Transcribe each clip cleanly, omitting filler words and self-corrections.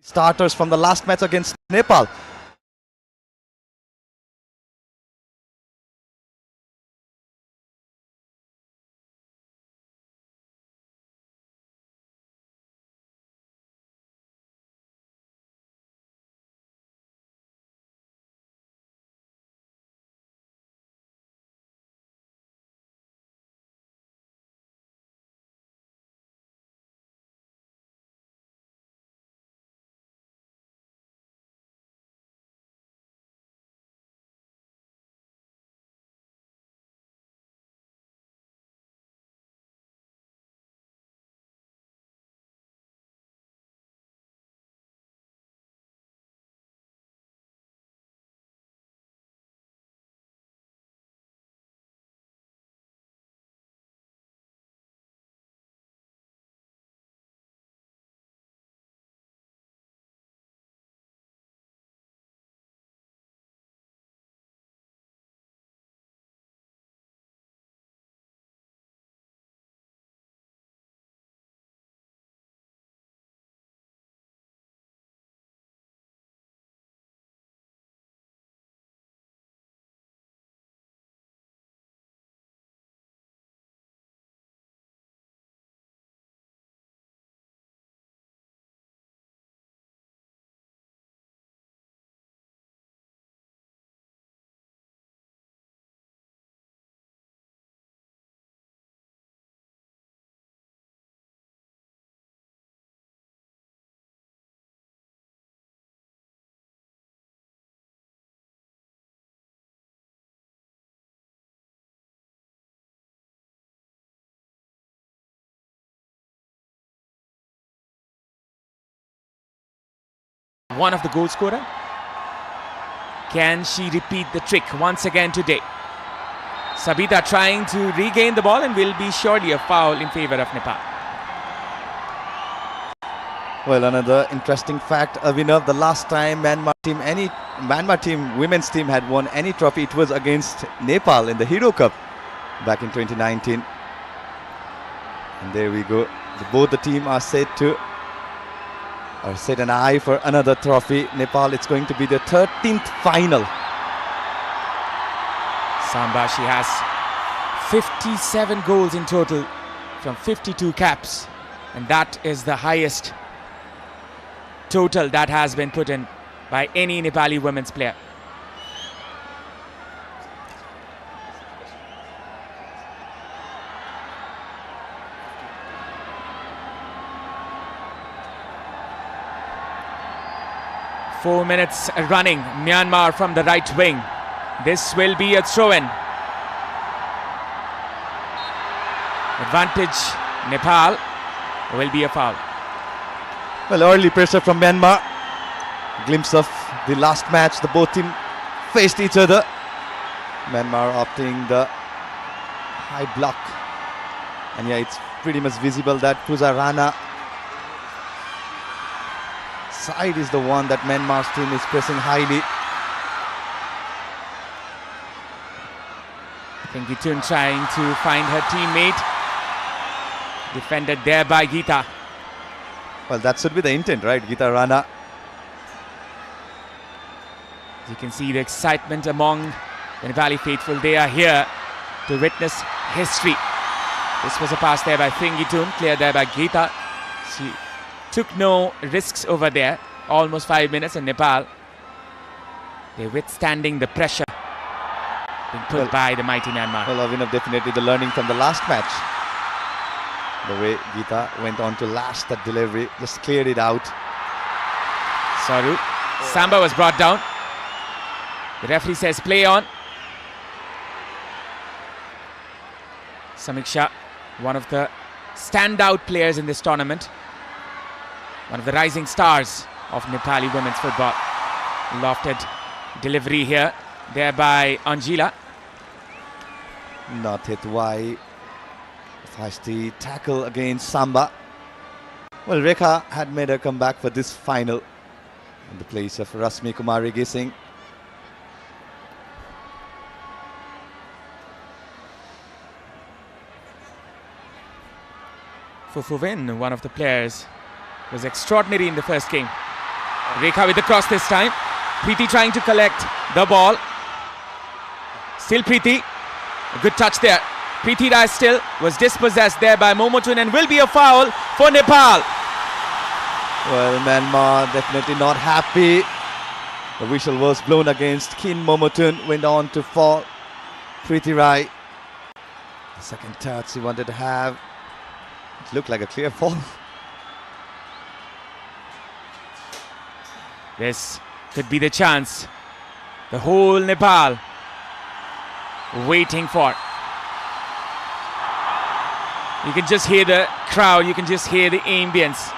Starters from the last match against Nepal. One of the goal scorer. Can she repeat the trick once again today? Sabita trying to regain the ball and will be surely a foul in favor of Nepal. Well, another interesting fact, Avinav, the last time Myanmar team women's team had won any trophy, it was against Nepal in the Hero Cup back in 2019. And there we go. Both the team are set an eye for another trophy. Nepal, it's going to be the 13th final. Samba, she has 57 goals in total from 52 caps, and that is the highest total that has been put in by any Nepali women's player. Four minutes running. Myanmar from the right wing. This will be a throw-in. Advantage Nepal. Will be a foul. Well, early pressure from Myanmar. Glimpse of the last match. The both teams faced each other. Myanmar opting the high block. And yeah, it's pretty much visible that Puja Rana side is the one that Myanmar's team is pressing highly. Pengitun trying to find her teammate. Defended there by Geeta. Well, that should be the intent, right? Geeta Rana. You can see the excitement among the Nepali faithful. They are here to witness history. This was a pass there by Pengitun, cleared there by Geeta. She took no risks over there. Almost 5 minutes, and Nepal, they're withstanding the pressure being put by the mighty Myanmar. Well, Avinav, definitely the learning from the last match. The way Geeta went on to lash that delivery, just cleared it out. Saru. Samba was brought down. The referee says play on. Samiksha, one of the standout players in this tournament. One of the rising stars of Nepali women's football. Lofted delivery here, there by Anjila. Not hit wide. Feisty tackle against Samba. Well, Rekha had made her comeback for this final in the place of Rasmi Kumari Gising. Fufuvin, one of the players, was extraordinary in the first game. Rekha with the cross this time. Preeti trying to collect the ball. Still Preeti. A good touch there. Preeti Rai still was dispossessed there by Momotun and will be a foul for Nepal. Well, Myanmar definitely not happy. The whistle was blown against Kin Momotun, went on to fall. Preeti Rai. The second touch he wanted to have. It looked like a clear fall. This could be the chance. The whole Nepal waiting for. You can just hear the crowd, you can just hear the ambience.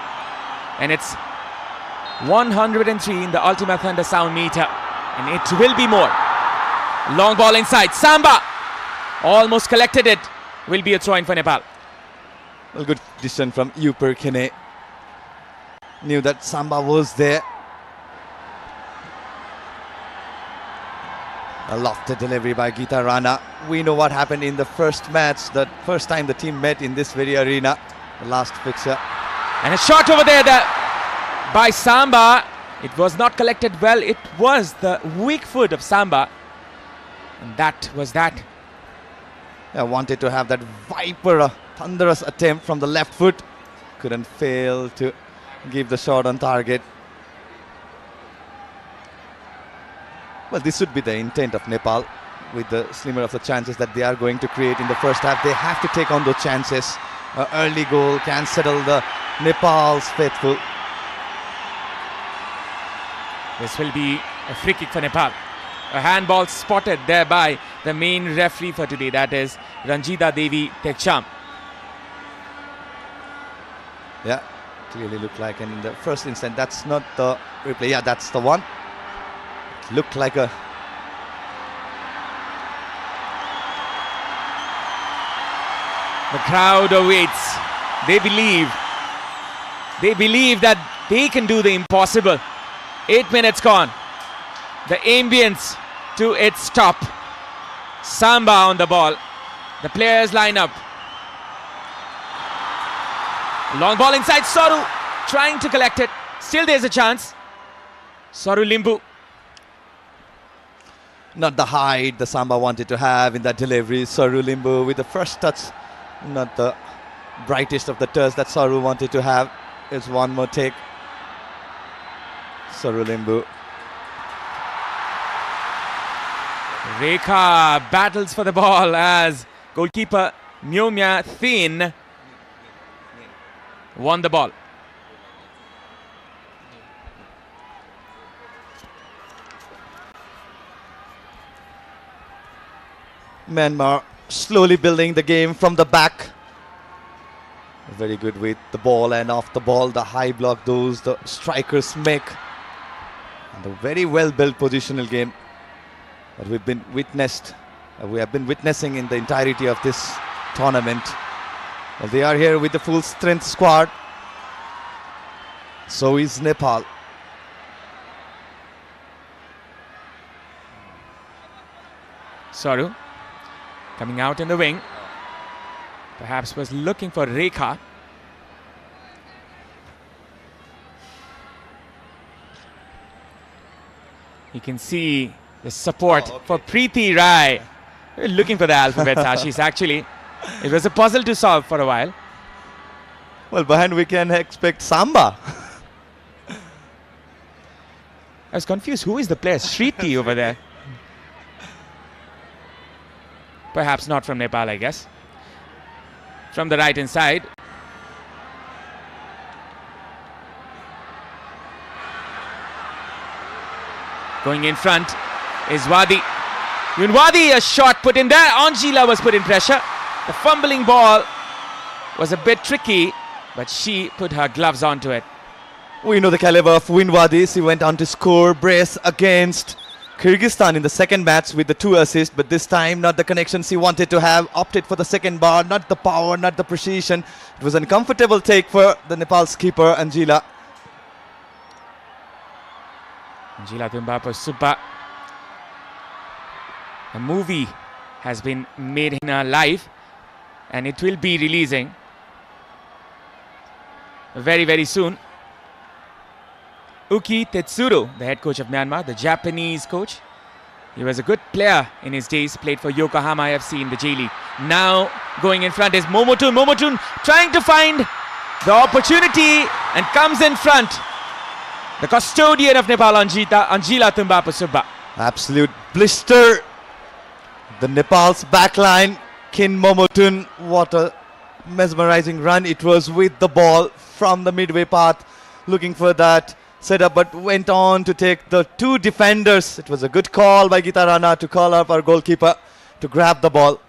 And it's 103 in the Ultima Thunder sound meter. And it will be more. Long ball inside. Samba almost collected it. Will be a throw in for Nepal. Well, good decision from Upper Kene. Knew that Samba was there. A lofted delivery by Geeta Rana. We know what happened in the first match, the first time the team met in this very arena, the last fixture. And a shot over there by Samba. It was not collected well. It was the weak foot of Samba. And that was that. I wanted to have that viper, a thunderous attempt from the left foot. Couldn't fail to give the shot on target. Well, this should be the intent of Nepal with the slimmer of the chances that they are going to create in the first half. They have to take on those chances. An early goal can settle the Nepal's faithful. This will be a free kick for Nepal. A handball spotted there by the main referee for today, that is Ranjita Devi Tekcham. Yeah, clearly looked like, and in the first instant, that's not the replay. Yeah, that's the one. It looked like a... The crowd awaits. They believe that they can do the impossible. 8 minutes gone. The ambience to its top. Samba on the ball. The players line up. Long ball inside. Soru trying to collect it. Still there's a chance. Soru Limbu. Not the height the Samba wanted to have in that delivery. Soru Limbu with the first touch. Not the brightest of the touch that Soru wanted to have. It's one more take. Soru Limbu. Rekha battles for the ball as goalkeeper Myomya Thin won the ball. Myanmar slowly building the game from the back. Very good with the ball and off the ball. The high block those the strikers make. And a very well built positional game that we have been witnessing in the entirety of this tournament. Well, they are here with the full strength squad. So is Nepal. Soru coming out in the wing. Perhaps was looking for Rekha. You can see the support for Preeti Rai. We're looking for the alphabet, Ashish. Actually, it was a puzzle to solve for a while. Well, behind we can expect Samba. I was confused. Who is the player? Shriti over there. Perhaps not from Nepal, I guess. From the right hand side. Going in front is Wadi. Wadi, a shot put in there. Angela was put in pressure. The fumbling ball was a bit tricky, but she put her gloves onto it. We know the caliber of Wadi. She went on to score brace against Kyrgyzstan in the second match with the 2 assists, but this time not the connection she wanted to have. Opted for the second bar, not the power, not the precision. It was an uncomfortable take for the Nepal's keeper, Angela. Angela Tumbapa Supa. A movie has been made in her life and it will be releasing very, very soon. Uki Tetsuro, the head coach of Myanmar, the Japanese coach. He was a good player in his days, played for Yokohama FC in the J-League. Now going in front is Momotun. Momotun trying to find the opportunity and comes in front. The custodian of Nepal, Anjila Tumbapu Subba. Absolute blister. The Nepal's backline, Kin Momotun. What a mesmerizing run it was with the ball from the midway path, looking for that setup, but went on to take the two defenders. It was a good call by Gita Rana to call up our goalkeeper to grab the ball.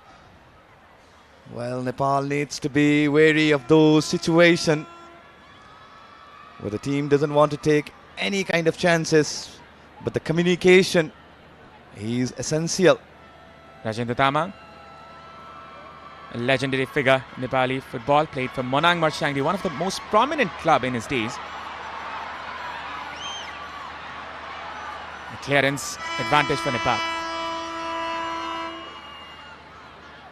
Well, Nepal needs to be wary of those situations where the team doesn't want to take any kind of chances, but the communication is essential. Rajendra Tamang, a legendary figure in Nepali football, played for Monang Marchangdi, one of the most prominent club in his days. A clearance advantage for Nepal.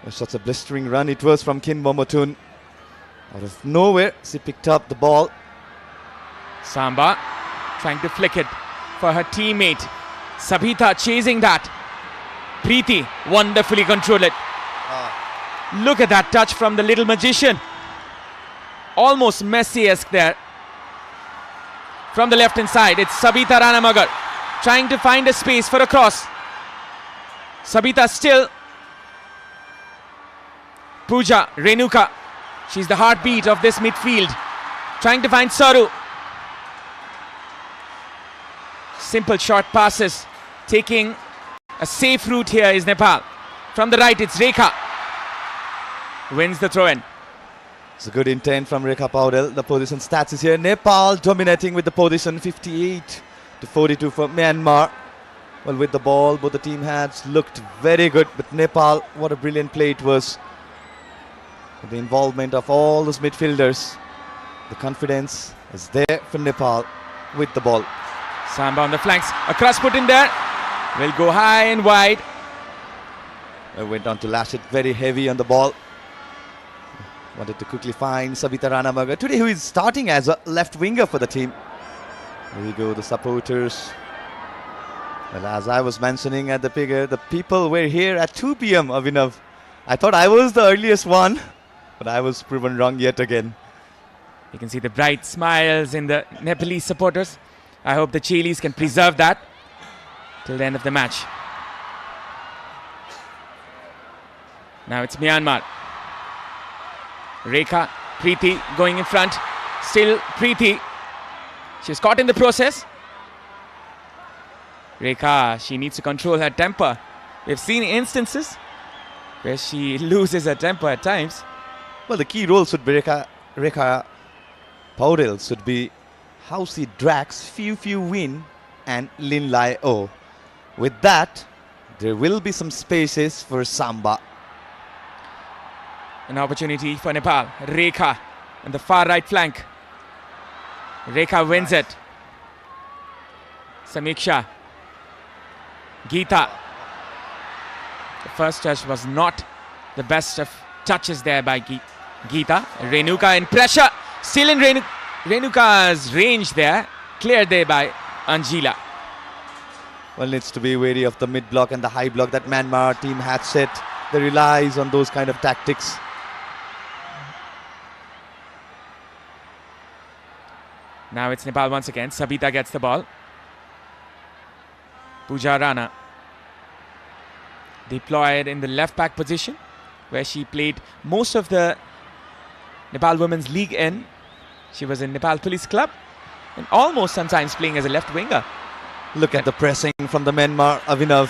Such a blistering run it was from Kin Momotun. Out of nowhere, she picked up the ball. Samba trying to flick it for her teammate. Sabita chasing that. Preeti wonderfully controlled it. Look at that touch from the little magician. Almost Messi-esque there. From the left hand side, it's Sabita Ranamagar trying to find a space for a cross. Sabita still. Pooja, Renuka. She's the heartbeat of this midfield. Trying to find Saru. Simple short passes. Taking a safe route here is Nepal. From the right, it's Rekha. Wins the throw-in. It's a good intent from Rekha Paudel. The position stats is here. Nepal dominating with the position, 58-42 for Myanmar. Well, with the ball, both the team has looked very good. But Nepal, what a brilliant play it was. With the involvement of all those midfielders, the confidence is there for Nepal with the ball. Samba on the flanks. A cross put in there. Will go high and wide. I went on to lash it very heavy on the ball. Wanted to quickly find Sabita Ranamagar today, who is starting as a left winger for the team. There we go, the supporters. Well, as I was mentioning at the figure, the people were here at 2 p.m. Avinav. I thought I was the earliest one, but I was proven wrong yet again. You can see the bright smiles in the Nepalese supporters. I hope the Chilis can preserve that till the end of the match. Now it's Myanmar. Rekha, Preeti going in front. Still Preeti. She's caught in the process. Rekha, she needs to control her temper. We've seen instances where she loses her temper at times. Well, the key role should be Rekha Paudel should be how she drags few win and Lin Lai O. With that, there will be some spaces for Samba. An opportunity for Nepal. Rekha on the far right flank. Rekha wins it. Samiksha. Geeta. The first touch was not the best of touches there by Geeta. Renuka in pressure. Still in Renuka's range there. Cleared there by Anjila. Well, needs to be wary of the mid block and the high block that Myanmar team had set. They relies on those kind of tactics. Now it's Nepal once again. Sabita gets the ball. Pooja Rana deployed in the left back position, where she played most of the Nepal Women's League in. She was in Nepal Police Club and almost sometimes playing as a left winger. Look at the pressing from the Myanmar, Avinav.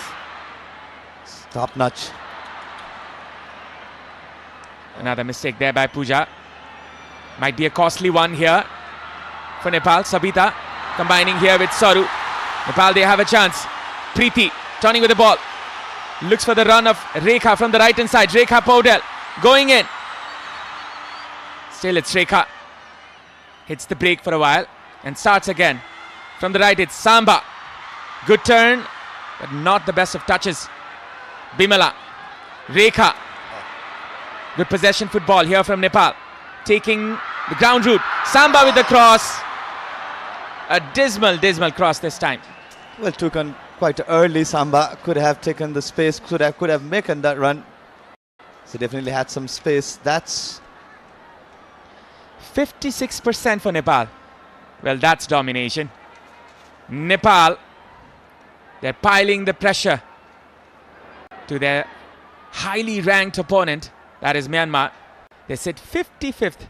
Top notch. Another mistake there by Pooja. Might be a costly one here for Nepal. Sabita combining here with Saru. Nepal, they have a chance. Preeti turning with the ball. Looks for the run of Rekha from the right hand side. Rekha Paudel going in. Still it's Rekha. Hits the break for a while and starts again. From the right it's Samba. Good turn, but not the best of touches. Bimala. Rekha. Good possession football here from Nepal. Taking the ground route. Samba with the cross. A dismal cross this time. Well, took on quite early. Samba could have taken the space, could have made that run. So definitely had some space. That's 56% for Nepal. Well, that's domination. Nepal, they're piling the pressure to their highly ranked opponent, that is Myanmar. They sit 55th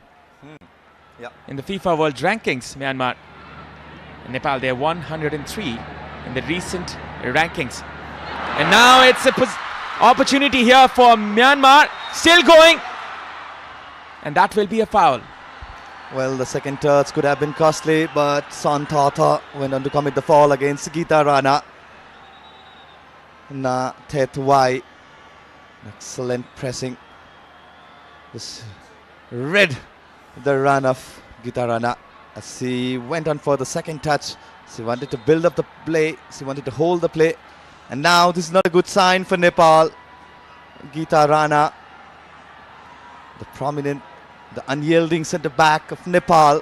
in the FIFA World Rankings, Myanmar. And Nepal, they're 103 in the recent rankings. And now it's an opportunity here for Myanmar, still going. And that will be a foul. Well, the second touch could have been costly, but Santata went on to commit the foul against Gita Rana. Na Tetwai. Excellent pressing. Just read the run of Gita Rana as she went on for the second touch. She wanted to build up the play. She wanted to hold the play. And now this is not a good sign for Nepal. Gita Rana, the prominent, the unyielding centre back of Nepal.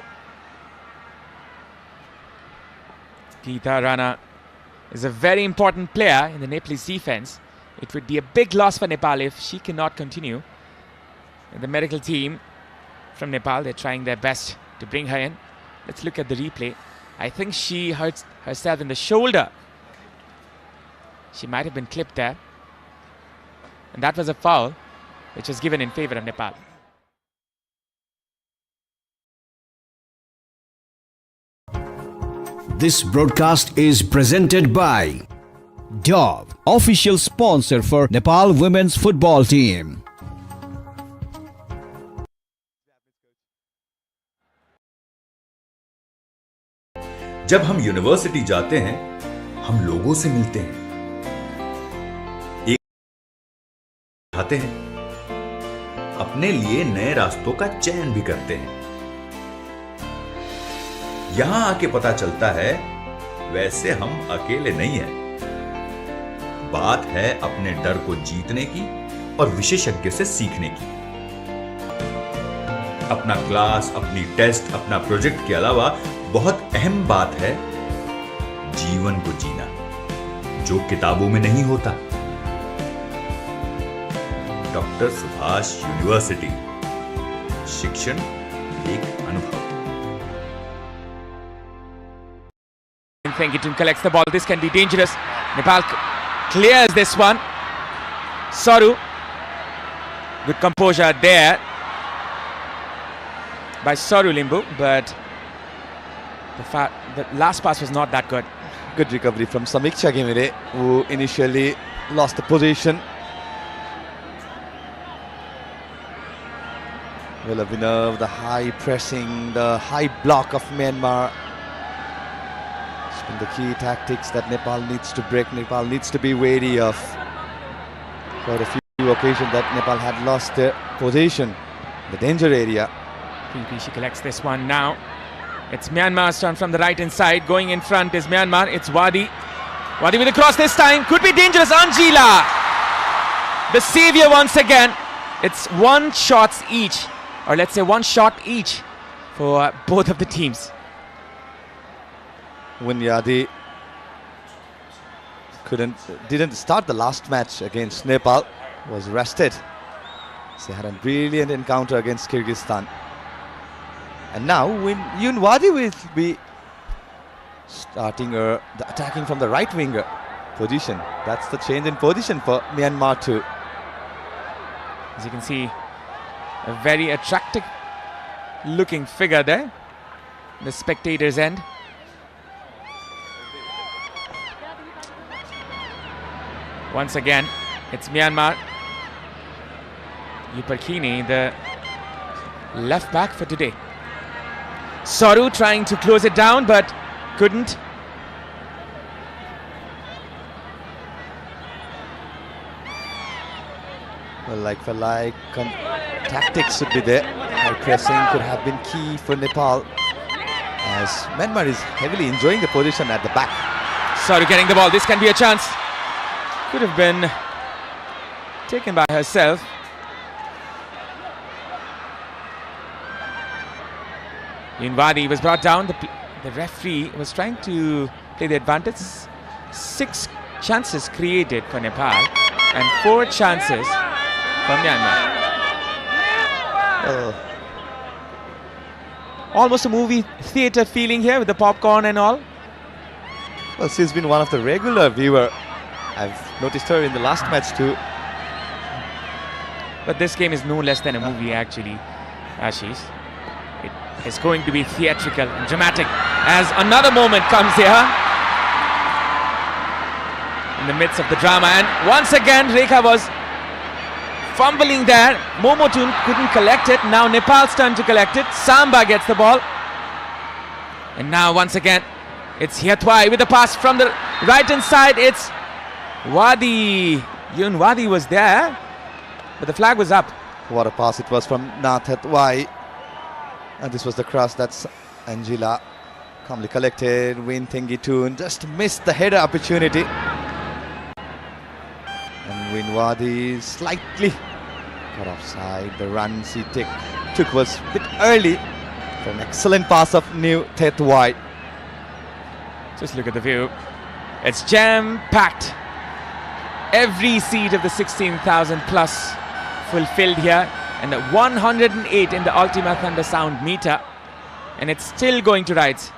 Gita Rana is a very important player in the Nepalese defense. It would be a big loss for Nepal if she cannot continue. And the medical team from Nepal, they're trying their best to bring her in. Let's look at the replay. I think she hurt herself in the shoulder. She might have been clipped there. And that was a foul which was given in favor of Nepal. This broadcast is presented by Dove, official sponsor for Nepal women's football team. जब हम university जाते हैं, हम लोगों से मिलते हैं, एक खाते हैं, अपने लिए नए रास्तों का चयन भी करते हैं। यहां आके पता चलता है, वैसे हम अकेले नहीं हैं। बात है अपने डर को जीतने की और विशेषज्ञ से सीखने की। अपना क्लास, अपनी टेस्ट, अपना प्रोजेक्ट के अलावा बहुत अहम बात है जीवन को जीना, जो किताबों में नहीं होता। डॉक्टर सुभाष यूनिवर्सिटी, शिक्षण एक अनुभव। Thank you. Collects the ball. This can be dangerous. Nepal clears this one. Saru, good composure there by Saru Limbu, but the last pass was not that good. Good recovery from Samiksha Gemire, who initially lost the position. Well, Abhinav, the high pressing, the high block of Myanmar. It's been the key tactics that Nepal needs to break. Nepal needs to be wary of. Quite a few occasions that Nepal had lost their position, the danger area. She collects this one now. It's Myanmar's turn from the right hand side. Going in front is Myanmar. It's Wadi. Wadi with a cross this time. Could be dangerous. Anjila, the savior once again. It's one shots each, or let's say one shot each for both of the teams. Winyadi didn't start the last match against Nepal, was rested. They had a brilliant encounter against Kyrgyzstan. And now Yunwadi will be starting the attacking from the right winger position. That's the change in position for Myanmar too. As you can see, a very attractive looking figure there, the spectators' end. Once again, it's Myanmar. Yuparkini, the left back for today. Saru trying to close it down, but couldn't. Well, like for like, tactics should be there. High pressing could have been key for Nepal, as Myanmar is heavily enjoying the position at the back. Saru getting the ball. This can be a chance. Could have been taken by herself. Yunwadi was brought down. The referee was trying to play the advantage. 6 chances created for Nepal and 4 chances for Myanmar. Almost a movie theatre feeling here with the popcorn and all. Well, she's been one of the regular viewer. I've noticed her in the last match too. But this game is no less than a movie actually, Ashish. It is going to be theatrical and dramatic as another moment comes here in the midst of the drama. And once again, Rekha was fumbling there. Momotun couldn't collect it. Now Nepal's turn to collect it. Samba gets the ball. And now once again, it's Hiatwai with the pass from the right-hand side. It's Wadi. Yun Wadi was there, but the flag was up. What a pass it was from Hiatwai. And this was the cross that's Angela calmly collected. Win Thengitun just missed the header opportunity. And Win Wadi slightly got offside. The run she took was a bit early for an excellent pass of New Hiatwai. Just look at the view. It's jam-packed. Every seat of the 16,000 plus fulfilled here. And the 108 in the Ultima Thunder sound meter. And it's still going to rise.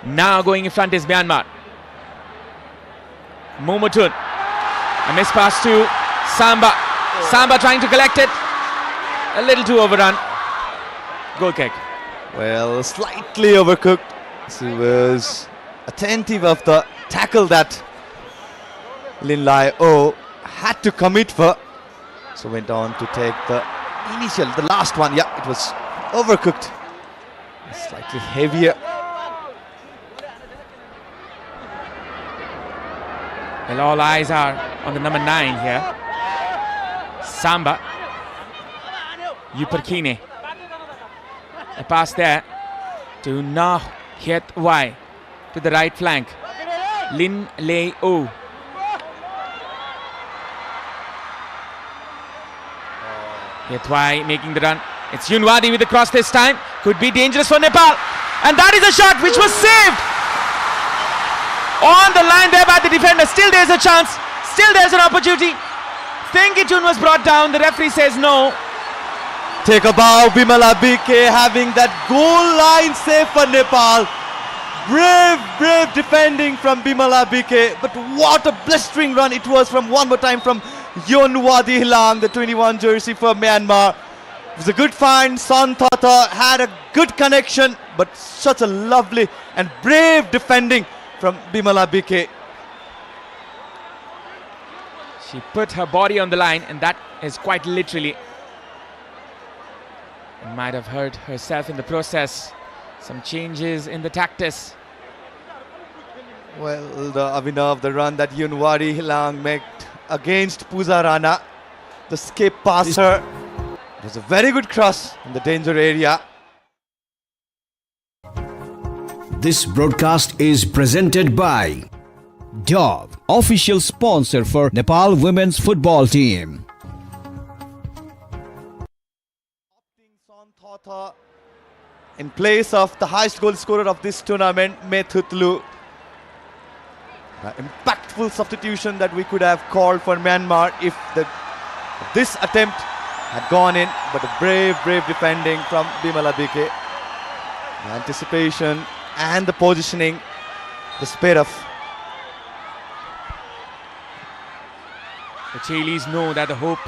Now going in front is Myanmar. Momotun. A miss pass to Samba. Samba trying to collect it. A little too overrun. Goal kick. Well, slightly overcooked. She was attentive of the tackle that Lin Lai O had to commit for. So went on to take the last one. Yeah, it was overcooked. Slightly heavier. Well, all eyes are on the number 9 here. Samba. Yuperkine. A pass there to Nah Hiatwai to the right flank. Lin Lai O. Hiatwai making the run. It's Yunwadi with the cross this time. Could be dangerous for Nepal. And that is a shot which was saved. On the line there by the defender. Still there's a chance. Still there's an opportunity. Thengitun was brought down. The referee says no. Take a bow, Bimala BK having that goal line save for Nepal. Brave defending from Bimala BK. But what a blistering run it was from one more time from Yonwadi Hilang, the 21 jersey for Myanmar. It was a good find. Son Thata had a good connection, but such a lovely and brave defending from Bimala BK. She put her body on the line, and that is quite literally. And might have hurt herself in the process. Some changes in the tactics. Well, the Abhinav, the run that Yunwadi Hilang made against Pooja Rana, the skip passer. It was a very good cross in the danger area. This broadcast is presented by Dove, official sponsor for Nepal women's football team. Son Thata in place of the highest goal scorer of this tournament, Methutlu. Impactful substitution that we could have called for Myanmar if this attempt had gone in, but a brave defending from Bimala BK. The anticipation and the positioning, the speed of. The Chilis know that the hope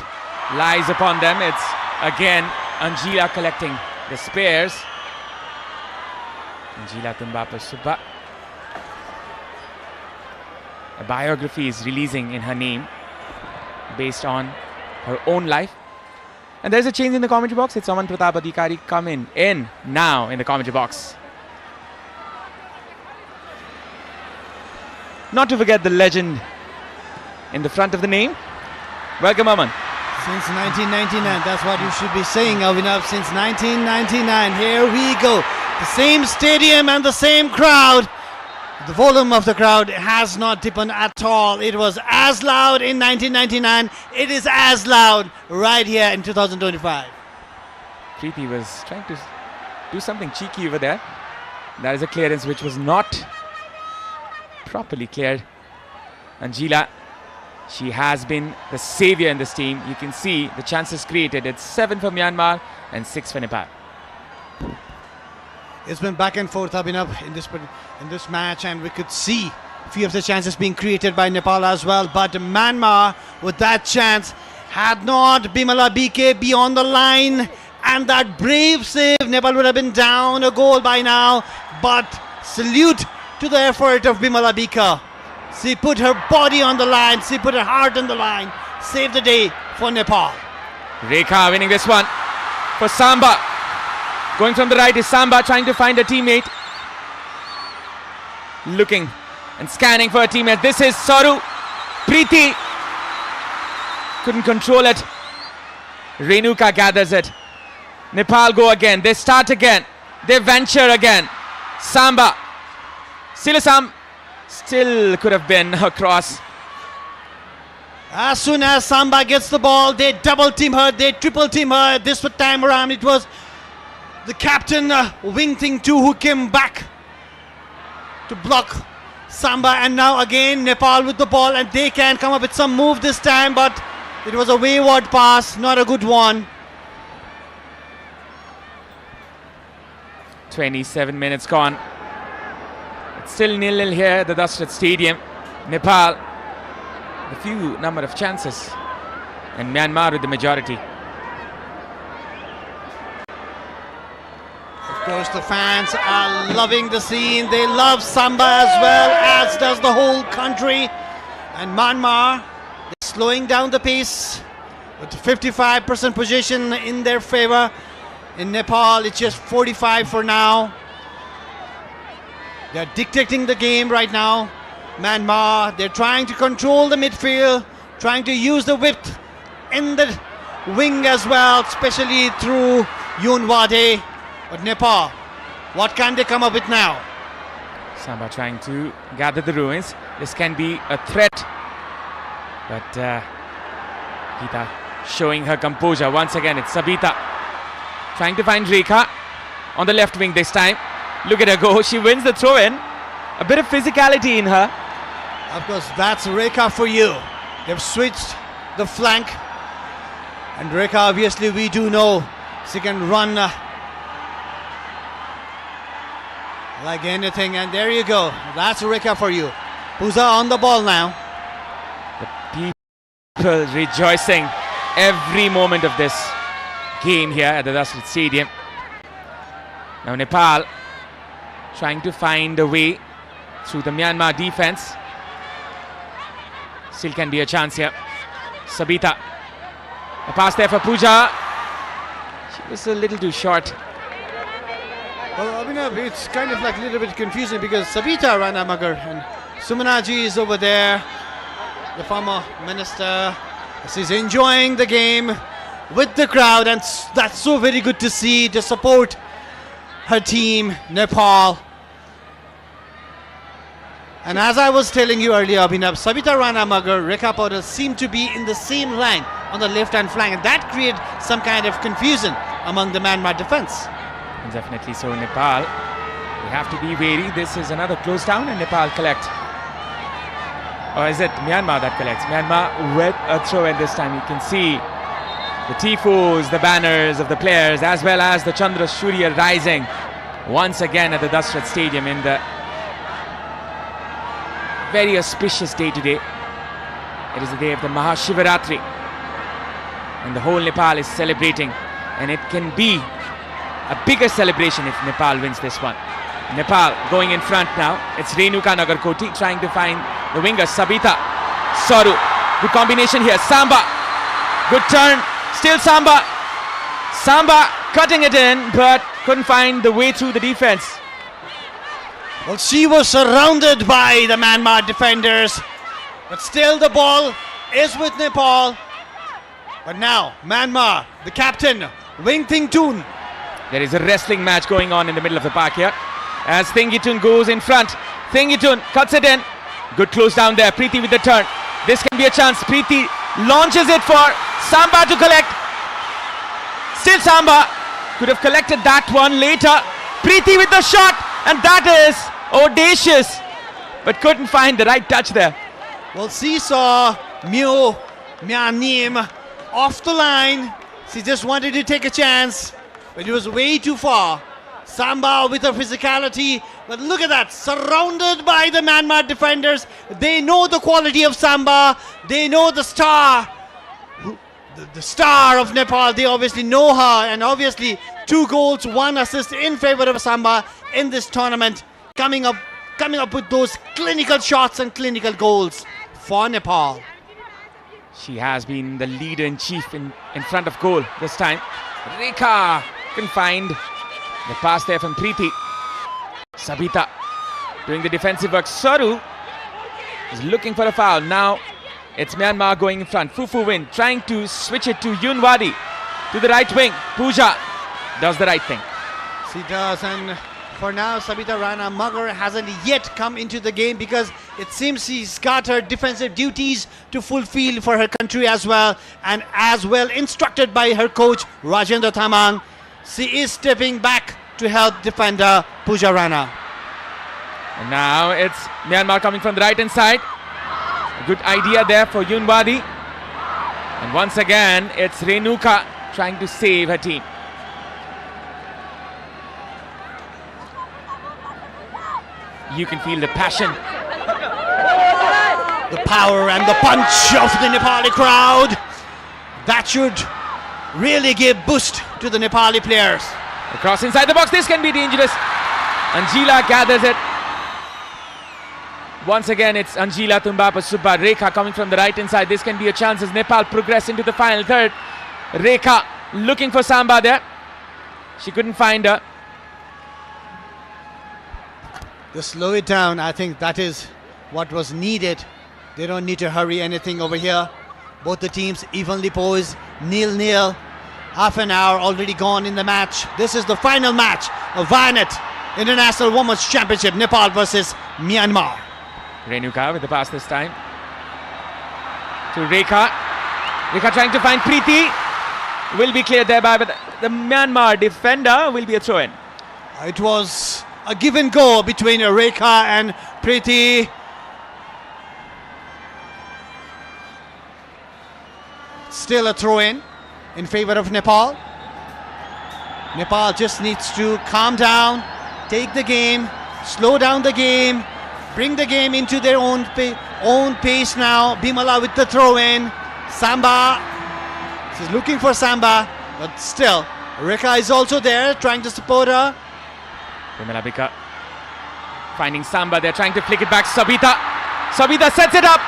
lies upon them. It's again Angela collecting the spares. Angela Tumbapa Subba. A biography is releasing in her name based on her own life. And there's a change in the commentary box. It's Aman Pratap Adhikari coming in now in the commentary box. Not to forget the legend in the front of the name. Welcome, Aman. Since 1999, that's what you should be saying, Avinav. Since 1999, here we go. The same stadium and the same crowd. The volume of the crowd has not deepened at all. It was as loud in 1999. It is as loud right here in 2025. Preeti was trying to do something cheeky over there. That is a clearance which was not properly cleared. Angela, she has been the savior in this team. You can see the chances created. It's 7 for Myanmar and 6 for Nepal. It's been back and forth, Abhinav, in this match, and we could see a few of the chances being created by Nepal as well. But Myanmar, with that chance, had not Bimala BK be on the line, and that brave save, Nepal would have been down a goal by now. But salute to the effort of Bimala BK. She put her body on the line, she put her heart on the line, saved the day for Nepal. Rekha winning this one for Samba. Going from the right is Samba, trying to find a teammate. Looking and scanning for a teammate. This is Saru. Preeti couldn't control it. Renuka gathers it. Nepal go again. They start again. They venture again. Samba. Silasam still could have been across. As soon as Samba gets the ball, they double team her, they triple team her. This time around, it was the captain, Wing Ting 2, who came back to block Samba. And now again, Nepal with the ball, and they can come up with some move this time, but it was a wayward pass, not a good one. 27 minutes gone. It's still 0-0 here at the Dashrath Stadium. Nepal, a few number of chances, and Myanmar with the majority. Of course, the fans are loving the scene. They love Samba as well, as does the whole country. And Myanmar, they're slowing down the pace with 55% possession in their favor. In Nepal, it's just 45 for now. They're dictating the game right now. Myanmar, they're trying to control the midfield, trying to use the width in the wing as well, especially through Yoon Wade. But Nepal, what can they come up with now? Samba trying to gather the ruins. This can be a threat. But Geeta showing her composure once again. It's Sabita trying to find Rekha on the left wing this time. Look at her go. She wins the throw-in. A bit of physicality in her. Of course, that's Rekha for you. They've switched the flank. And Rekha, obviously, we do know she can run like anything. And there you go. That's Rekha for you. Puja on the ball now. The people rejoicing every moment of this game here at the Dashrath Stadium. Now Nepal trying to find a way through the Myanmar defense. Still can be a chance here. Sabita. A pass there for Pooja. She was a little too short. Well, Abhinav, it's kind of like a little bit confusing because Sabita Rana Magar and Sumanaji is over there, the former minister. She's enjoying the game with the crowd, and that's so very good to see, to support her team, Nepal. And as I was telling you earlier, Abhinav, Sabita Rana Magar, Rekha Paudel seem to be in the same line on the left-hand flank, and that created some kind of confusion among the Myanmar defense. Definitely so. Nepal, they have to be wary. This is another close down, and Nepal collect. Or is it Myanmar that collects? Myanmar with a throw-in this time. You can see the tifos, the banners of the players, as well as the Chandra Surya rising once again at the Dashrath Stadium in the very auspicious day today. It is the day of the Mahashivaratri, and the whole Nepal is celebrating, and it can be a bigger celebration if Nepal wins this one. Nepal going in front now. It's Renuka Nagarkoti trying to find the winger Sabita. Saru, good combination here. Samba, good turn. Still Samba. Samba cutting it in, but couldn't find the way through the defense. Well, she was surrounded by the Myanmar defenders, but still the ball is with Nepal. But now, Myanmar, the captain, Wing Ting Toon. There is a wrestling match going on in the middle of the park here, as Thingitun goes in front. Thingitun cuts it in. Good close down there. Preeti with the turn. This can be a chance. Preeti launches it for Samba to collect. Still Samba. Could have collected that one later. Preeti with the shot, and that is audacious, but couldn't find the right touch there. Well, seesaw Myanmar off the line. She just wanted to take a chance, but it was way too far. Samba with her physicality, but look at that, surrounded by the Myanmar defenders. They know the quality of Samba. They know the star, the star of Nepal. They obviously know her, and obviously 2 goals, 1 assist in favor of Samba in this tournament, coming up with those clinical shots and clinical goals for Nepal. She has been the leader-in-chief in front of goal this time. Rekha couldn't find the pass there from Preeti. Sabita doing the defensive work. Saru is looking for a foul. Now it's Myanmar going in front. Fufu Win trying to switch it to Yunwadi to the right wing. Pooja does the right thing. She does, and for now Sabita Rana Magar hasn't yet come into the game because it seems she's got her defensive duties to fulfill for her country as well, and as well instructed by her coach Rajendra Thamang. She is stepping back to help defender Pooja Rana. And now it's Myanmar coming from the right hand side. A good idea there for Yunwadi. And once again it's Renuka trying to save her team. You can feel the passion, The power and the punch of the Nepali crowd. That should really give boost to the Nepali players. across inside the box. This can be dangerous. Anjila gathers it. Once again it's Anjila Tumbapa Subba. Rekha coming from the right hand side. This can be a chance as Nepal progress into the final third. Rekha looking for Samba there. She couldn't find her. Just slow it down. I think that is what was needed. They don't need to hurry anything over here. Both the teams evenly poised, 0-0. Half an hour already gone in the match. This is the final match of Vianet International Women's Championship, Nepal versus Myanmar. Renuka with the pass this time to Rekha. Rekha trying to find Preeti. Will be cleared thereby, but the Myanmar defender will be a throw-in. It was a give and go between Rekha and Preeti. Still a throw-in in favor of Nepal. Nepal just needs to calm down, take the game, slow down the game, bring the game into their own pace now. Bimala with the throw-in. Samba. She's looking for Samba, but still, Rekha is also there trying to support her. Vimala Bika finding Samba. They're trying to flick it back. Sabita sets it up.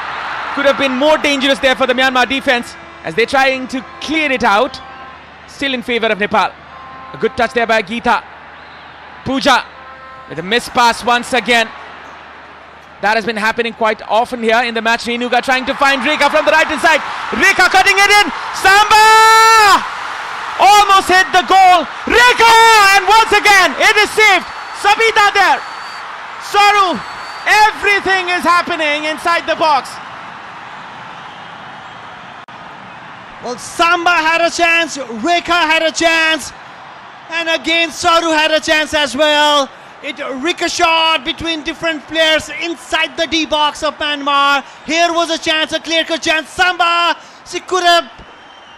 Could have been more dangerous there for the Myanmar defense as they're trying to clear it out. Still in favor of Nepal. A good touch there by Geeta. Pooja with a missed pass once again. That has been happening quite often here in the match. Renuka trying to find Rekha from the right hand side. Rekha cutting it in. Samba! Almost hit the goal. Rekha! And once again, it is saved. Sabita there. Saru. Everything is happening inside the box. Well, Samba had a chance, Rekha had a chance, and again Saru had a chance as well. It ricocheted between different players inside the D box of Myanmar. Here was a chance, a clear-cut chance. Samba, she could have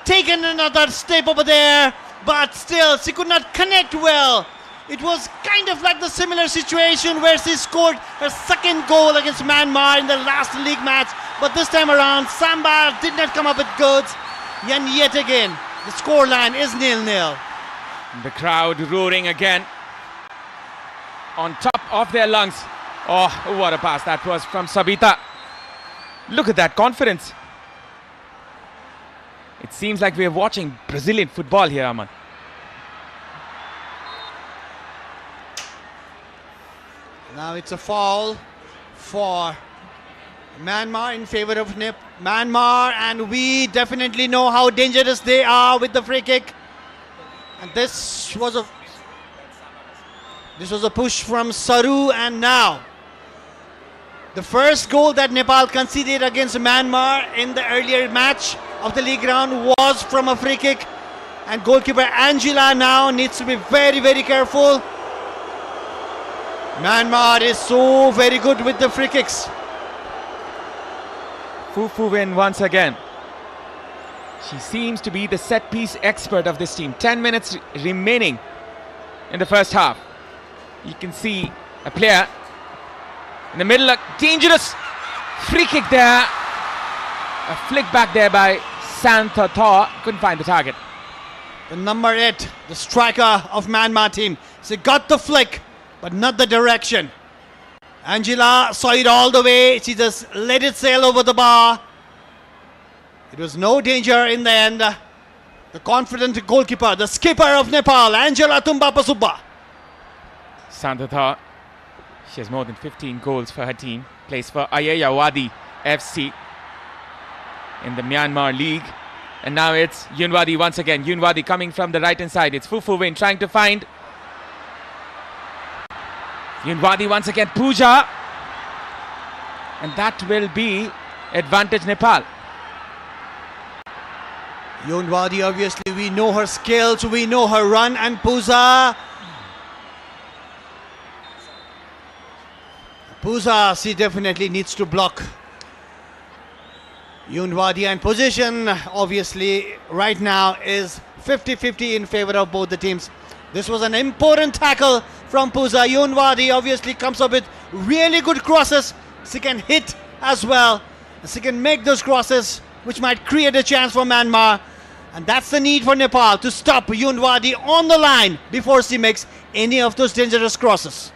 taken another step over there, but still she could not connect well. It was kind of like the similar situation where she scored her second goal against Myanmar in the last league match, but this time around Samba did not come up with goods. And yet again, the scoreline is 0-0. The crowd roaring again on top of their lungs. Oh, what a pass that was from Sabita. Look at that confidence. It seems like we are watching Brazilian football here, Aman. Now it's a foul for Myanmar in favor of Myanmar, and we definitely know how dangerous they are with the free kick. And this was a push from Saru, and now the first goal that Nepal conceded against Myanmar in the earlier match of the league round was from a free kick, And goalkeeper Angela now needs to be very, very careful. Myanmar is so very good with the free kicks. Fufu win once again. She seems to be the set piece expert of this team. 10 minutes remaining in the first half. You can see a player in the middle, a dangerous free kick there. A flick back there by Santa Thaw. Couldn't find the target. The number 8, the striker of Myanmar team. She got the flick, but not the direction. Angela saw it all the way. She just let it sail over the bar. It was no danger in the end. The confident goalkeeper, the skipper of Nepal, Angela Tumbapasubba. Santa Thaw, she has more than 15 goals for her team. Plays for Ayeyawadi FC in the Myanmar League. And now it's Yunwadi once again. Yunwadi coming from the right hand side. It's Fufu Win trying to find Yunwadi once again. Pooja. And that will be advantage Nepal. Yunwadi, obviously, we know her skills, we know her run, and Pooja, she definitely needs to block. Yunwadi, and position, obviously, right now is 50-50 in favor of both the teams. This was an important tackle from Pooja. Yunwadi obviously comes up with really good crosses. She can hit as well. She can make those crosses, which might create a chance for Myanmar. And that's the need for Nepal, to stop Yunwadi on the line before she makes any of those dangerous crosses.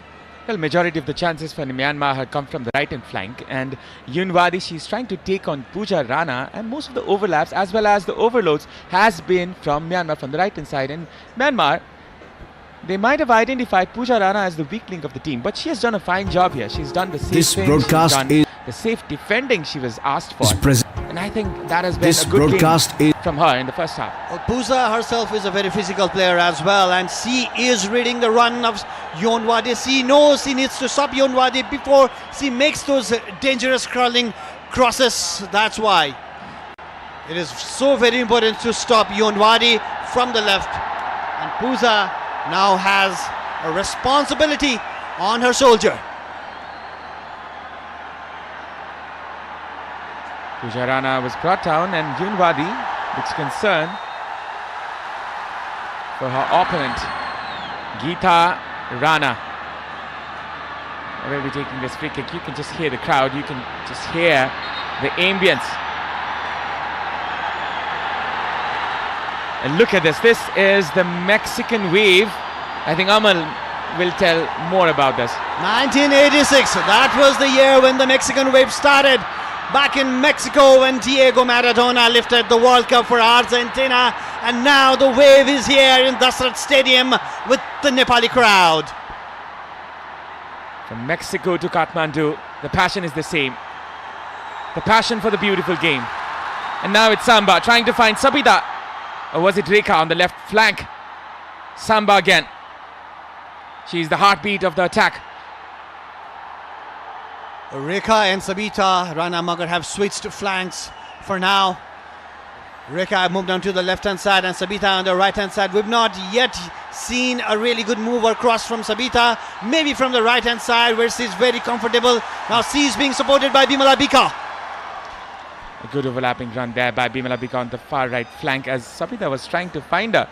Well, majority of the chances for Myanmar had come from the right hand flank, and Yunwadi, she's trying to take on Pooja Rana, and most of the overlaps as well as the overloads has been from Myanmar from the right hand side. And Myanmar, they might have identified Pooja Rana as the weak link of the team, but she has done a fine job here. She's done the safe This thing, broadcast she's done is the safe defending she was asked for. Is And I think that has been This a good broadcast game is from her in the first half. Well, Pooja herself is a very physical player as well, and she is reading the run of Yunwadi. She knows she needs to stop Yunwadi before she makes those dangerous curling crosses. That's why it is so very important to stop Yunwadi from the left. And Pooja now has a responsibility on her shoulder. Pooja Rana was brought down, and Yunwadi looks concerned for her opponent, Geeta Rana. Will be taking this free kick. You can just hear the crowd, you can just hear the ambience. And look at this. This is the Mexican wave. I think Amal will tell more about this. 1986, that was the year when the Mexican wave started. Back in Mexico when Diego Maradona lifted the World Cup for Argentina, and now the wave is here in Dasrat Stadium with the Nepali crowd. From Mexico to Kathmandu, the passion is the same. The passion for the beautiful game. And now it's Samba trying to find Sabita. Or was it Rekha on the left flank? Samba again. She's the heartbeat of the attack. Rekha and Sabita Rana Magar have switched flanks for now. Rekha moved on to the left hand side and Sabita on the right hand side. We've not yet seen a really good move or cross from Sabita. Maybe from the right hand side where she's very comfortable. Now she's being supported by Bimala Bika. A good overlapping run there by Bimala Bika on the far right flank as Sabita was trying to find her.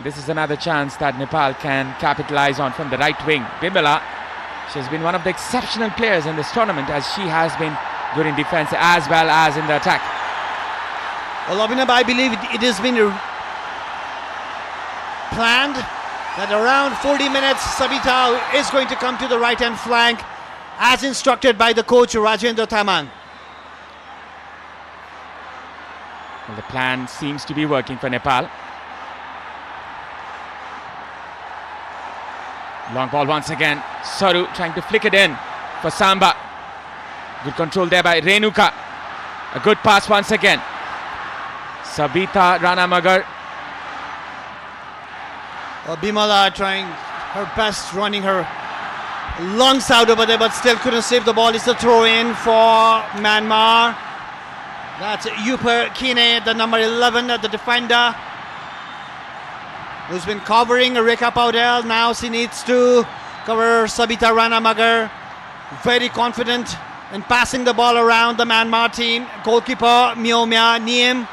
This is another chance that Nepal can capitalize on from the right wing. Bimala, she has been one of the exceptional players in this tournament as she has been good in defense as well as in the attack. Well, Abhinav, I believe it has been planned that around 40 minutes Sabita is going to come to the right hand flank as instructed by the coach Rajendra Thaman. Well, the plan seems to be working for Nepal. Long ball once again. Saru trying to flick it in for Samba. Good control there by Renuka. A good pass once again. Sabita Rana Magar. Bimala trying her best, running her lungs out over there, but still couldn't save the ball. It's a throw in for Myanmar. That's Yuper Kine, the number 11, the defender. who's been covering Rekha Paudel. Now she needs to cover Sabita Ranamagar. Very confident in passing the ball around the Myanmar team. Goalkeeper Myomya Niem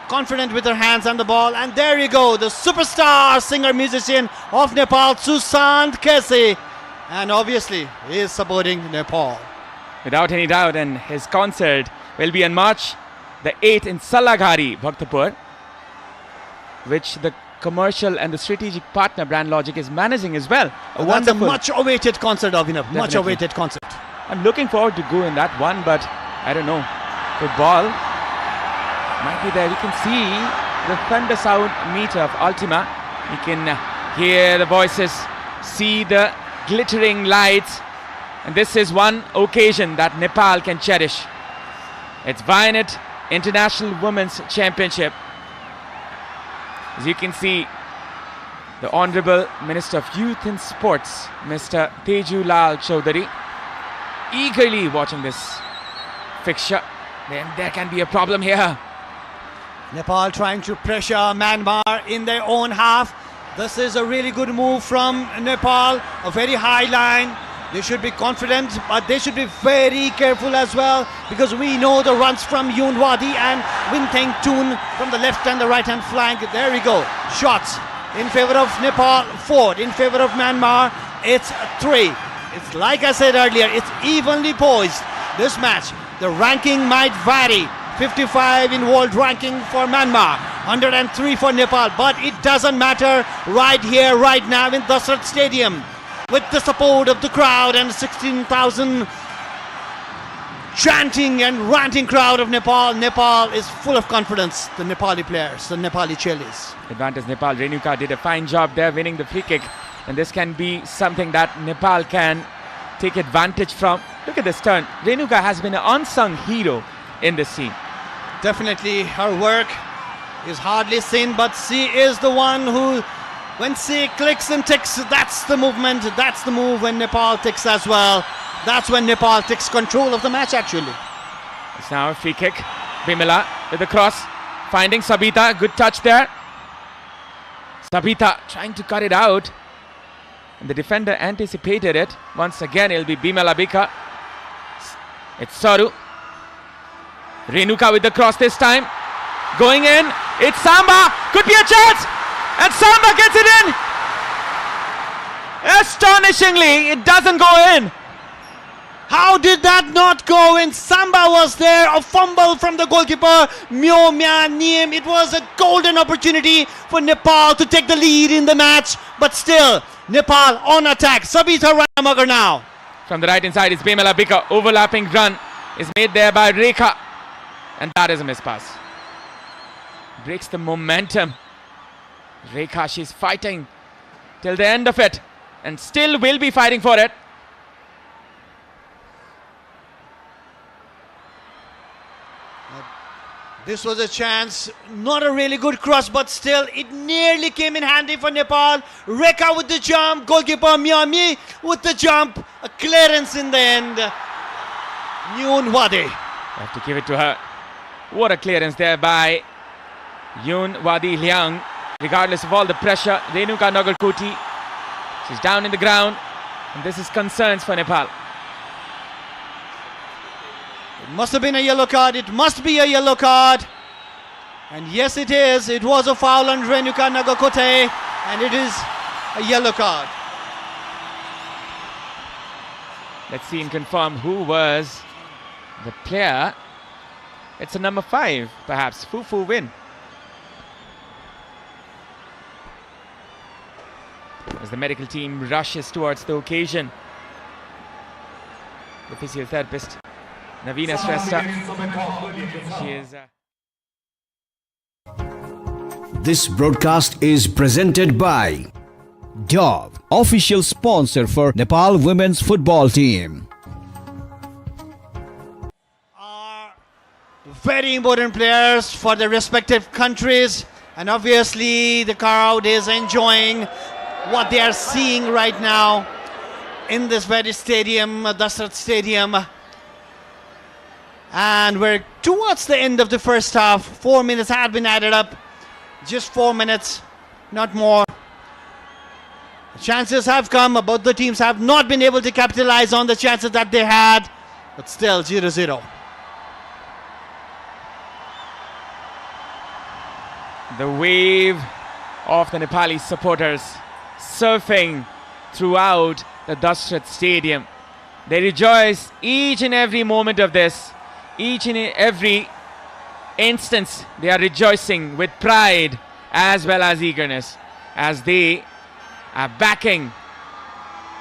confident with her hands on the ball. And there you go, the superstar singer-musician of Nepal, Susant Kesi. And obviously, he is supporting Nepal. Without any doubt, and his concert will be on March the 8th in Salagari, Bhaktapur, which the commercial and the strategic partner Brand Logic is managing as well. That's a much-awaited concert, Abhinav. Much-awaited concert. I'm looking forward to go in that one, but I don't know. Football might be there. You can see the thunder sound meter of Ultima. You can hear the voices, see the glittering lights. And this is one occasion that Nepal can cherish. It's Vianet International Women's Championship. As you can see, the Honorable Minister of Youth and Sports, Mr. Teju Lal Chaudhary, eagerly watching this fixture. Then there can be a problem here. Nepal trying to pressure Myanmar in their own half. This is a really good move from Nepal. A very high line. They should be confident, but they should be very careful as well, because we know the runs from Yoon Wadi and Winteng Toon from the left and the right hand flank. There we go. Shots in favor of Nepal, 4 in favor of Myanmar. It's 3. It's like I said earlier, it's evenly poised. This match, the ranking might vary. 55 in world ranking for Myanmar, 103 for Nepal, but it doesn't matter right here, right now in Dasrat Stadium. With the support of the crowd and 16,000 chanting and ranting crowd of Nepal, Nepal is full of confidence. The Nepali players, the Nepali chelis. Advantage Nepal. Renuka did a fine job there winning the free kick, and this can be something that Nepal can take advantage from. Look at this turn. Renuka has been an unsung hero in this team. Definitely her work is hardly seen, but she is the one who, when she clicks and ticks, that's the movement, that's the move. When Nepal ticks as well, that's when Nepal takes control of the match actually. It's now a free kick. Bimala with the cross, finding Sabita. Good touch there. Sabita trying to cut it out, and the defender anticipated it. Once again, it'll be Bimala Bika. It's Saru. Renuka with the cross this time. Going in. It's Samba. Could be a chance. And Samba gets it in. Astonishingly, it doesn't go in. How did that not go in? Samba was there. A fumble from the goalkeeper, Myomya Niem. It was a golden opportunity for Nepal to take the lead in the match. But still, Nepal on attack. Sabita Ranamagar now. From the right hand side is Bimala Bika. Overlapping run is made there by Rekha. And that is a miss pass. Breaks the momentum. Rekha, she's fighting till the end of it, and still will be fighting for it. This was a chance, not a really good cross, but still it nearly came in handy for Nepal. Rekha with the jump, goalkeeper Myami with the jump, a clearance in the end. Yoon Wadi. Have to give it to her. What a clearance there by Yoon Wadi Liang. Regardless of all the pressure, Renuka Nagarkoti, she's down in the ground, and this is concerns for Nepal. It must have been a yellow card. It must be a yellow card. And yes, it is. It was a foul on Renuka Nagarkoti, and it is a yellow card. Let's see and confirm who was the player. It's a number 5, perhaps. Fufu Win. As the medical team rushes towards the occasion, the physiotherapist Navina Shrestha, she is This broadcast is presented by Dove, official sponsor for Nepal women's football team. Are very important players for their respective countries, and obviously the crowd is enjoying what they are seeing right now in this very stadium, Dasrat Stadium. And we're towards the end of the first half. 4 minutes had been added up. Just 4 minutes. not more. Chances have come, both the teams have not been able to capitalize on the chances that they had, but still 0-0. The wave of the Nepali supporters surfing throughout the Dashrath Stadium. They rejoice each and every moment of this, each and every instance. They are rejoicing with pride as well as eagerness as they are backing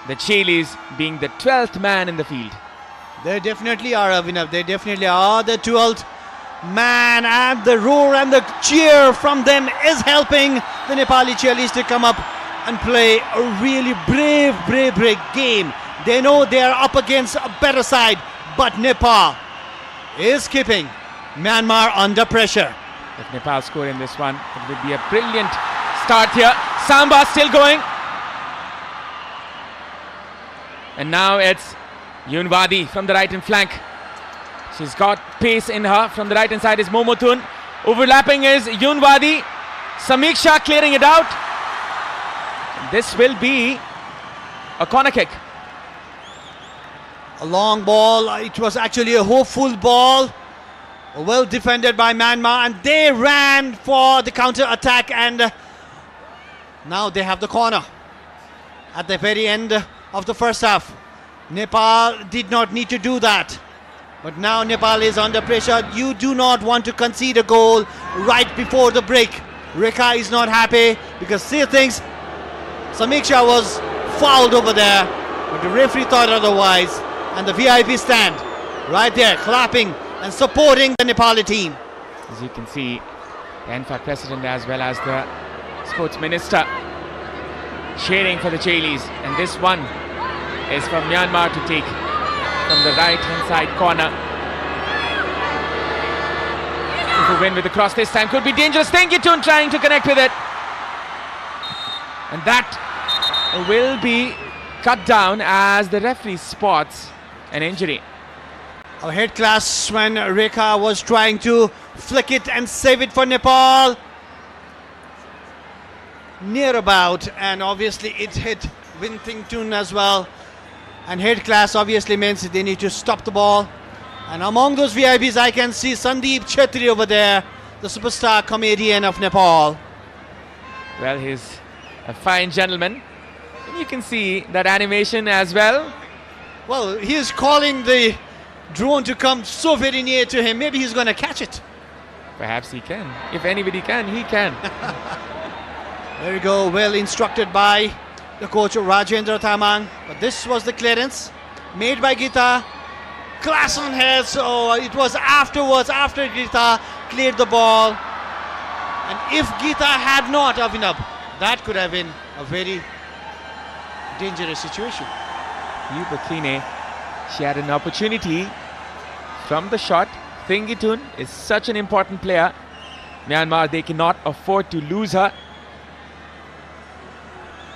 the Chilis, being the 12th man in the field. They definitely are, Avinav. They definitely are the 12th man, and the roar and the cheer from them is helping the Nepali cheerleaders to come up and play a really brave game. They know they are up against a better side, but Nepal is keeping Myanmar under pressure. If Nepal score in this one, it would be a brilliant start here. Samba still going. And now it's Yunwadi from the right hand flank. She's got pace in her. From the right hand side is Momotun. Overlapping is Yunwadi. Samiksha clearing it out. This will be a corner kick. A long ball. It was actually a hopeful ball. Well defended by Myanmar, and they ran for the counter attack, and now they have the corner at the very end of the first half. Nepal did not need to do that, but now Nepal is under pressure. You do not want to concede a goal right before the break. Rekha is not happy because she thinks Samiksha was fouled over there, but the referee thought otherwise, and the VIP stand right there clapping and supporting the Nepali team. As you can see, the NFAT president as well as the sports minister cheering for the Chilis, and this one is from Myanmar to take from the right hand side corner. If we win with the cross this time, could be dangerous. Tengitun trying to connect with it, and that will be cut down as the referee spots an injury. A head clash when Rekha was trying to flick it and save it for Nepal. Near about, and obviously it hit Wintington as well. And head clash obviously means they need to stop the ball. And among those VIPs, I can see Sandeep Chetri over there, the superstar comedian of Nepal. Well, he's a fine gentleman. And you can see that animation as well. Well, he is calling the drone to come so very near to him. Maybe he's going to catch it. Perhaps he can. If anybody can, he can. There you go. Well instructed by the coach Rajendra Thamang. But this was the clearance made by Gita. Clash on head. So it was afterwards, after Gita cleared the ball. And if Gita had not, Avinav, that could have been a very dangerous situation. Yubakine, she had an opportunity from the shot. Thengitun is such an important player. Myanmar, they cannot afford to lose her.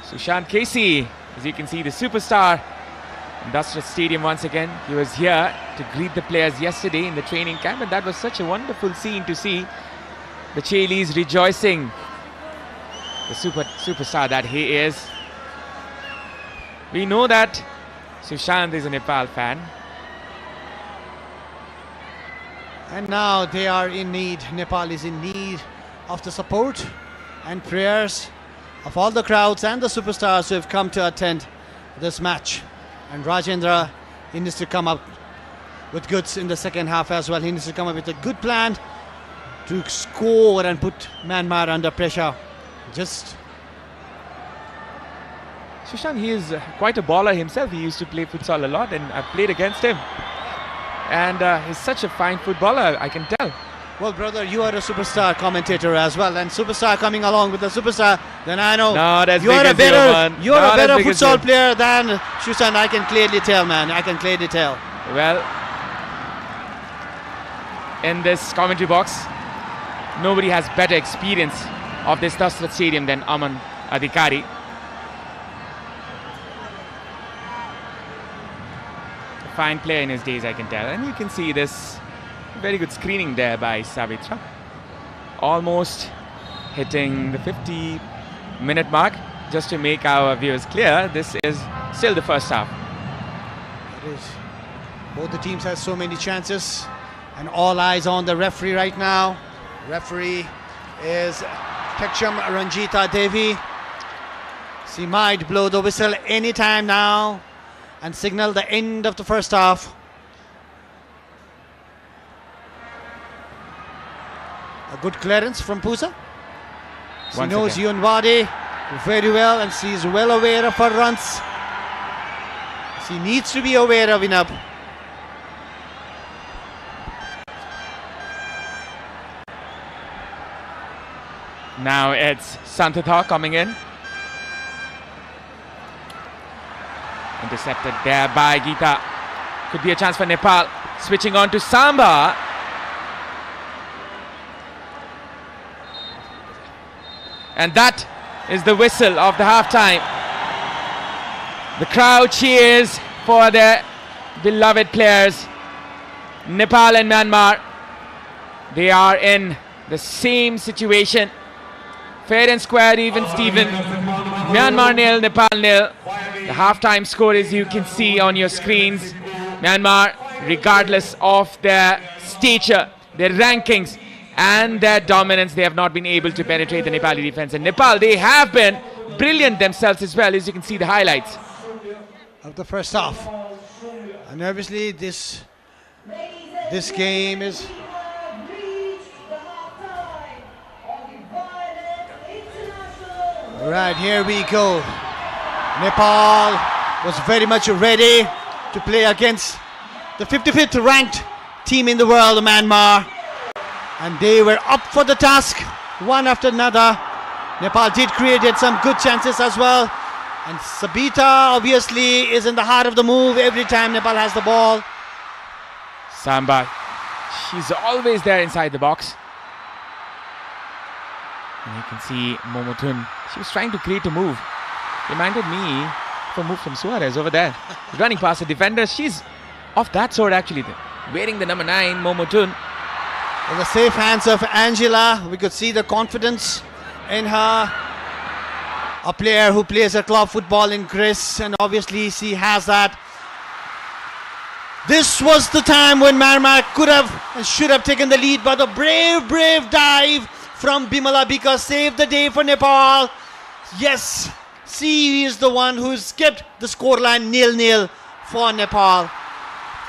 Sushant Casey, as you can see, the superstar in Dashrath Stadium once again. He was here to greet the players yesterday in the training camp, and that was such a wonderful scene to see the Chilis rejoicing. The superstar that he is. We know that Sushant is a Nepal fan. And now they are in need. Nepal is in need of the support and prayers of all the crowds and the superstars who have come to attend this match. And Rajendra, he needs to come up with goods in the second half as well. He needs to come up with a good plan to score and put Myanmar under pressure. Sushant, he is quite a baller himself. He used to play futsal a lot, and I've played against him. And he's such a fine footballer, I can tell. Well, brother, you are a superstar commentator as well, and superstar coming along with the superstar. Then I know you are a better futsal player than Sushant. I can clearly tell, man. I can clearly tell. Well, in this commentary box, nobody has better experience of this Dashrath Stadium than Aman Adhikari. Fine player in his days, I can tell. And you can see this very good screening there by Savitra. Almost hitting the 50 minute mark. Just to make our viewers clear, this is still the first half. It is. Both the teams have so many chances, and all eyes on the referee right now. Referee is Peksham Ranjita Devi. She might blow the whistle anytime now and signal the end of the first half. A good clearance from Pusa. She Once knows again. Yunwadi very well, and she is well aware of her runs. She needs to be aware of Vinab. Now it's Santatha coming in. Intercepted there by Geeta. Could be a chance for Nepal. Switching on to Samba. And that is the whistle of the halftime. The crowd cheers for their beloved players. Nepal and Myanmar, they are in the same situation. Fair and square, even Steven. Myanmar nil, Nepal nil. The halftime score, as you can see on your screens. Myanmar, regardless of their stature, their rankings, and their dominance, they have not been able to penetrate the Nepali defense. And Nepal, they have been brilliant themselves as well, as you can see the highlights Of the first half. And obviously this game is right. Here we go. Nepal was very much ready to play against the 55th ranked team in the world, Myanmar, and they were up for the task, one after another. Nepal did create some good chances as well, and Sabita obviously is in the heart of the move every time Nepal has the ball. Samba, she's always there inside the box. And you can see Momotun, she was trying to create a move. Reminded me of a move from Suarez over there. Running past the defender, she's of that sort actually. Wearing the number 9, Momotun. In the safe hands of Angela, we could see the confidence in her. A player who plays a club football in Greece, and obviously she has that. This was the time when Myanmar could have and should have taken the lead, but a brave dive from Bimala Bika saved the day for Nepal. Yes, she is the one who's kept the scoreline 0-0 for Nepal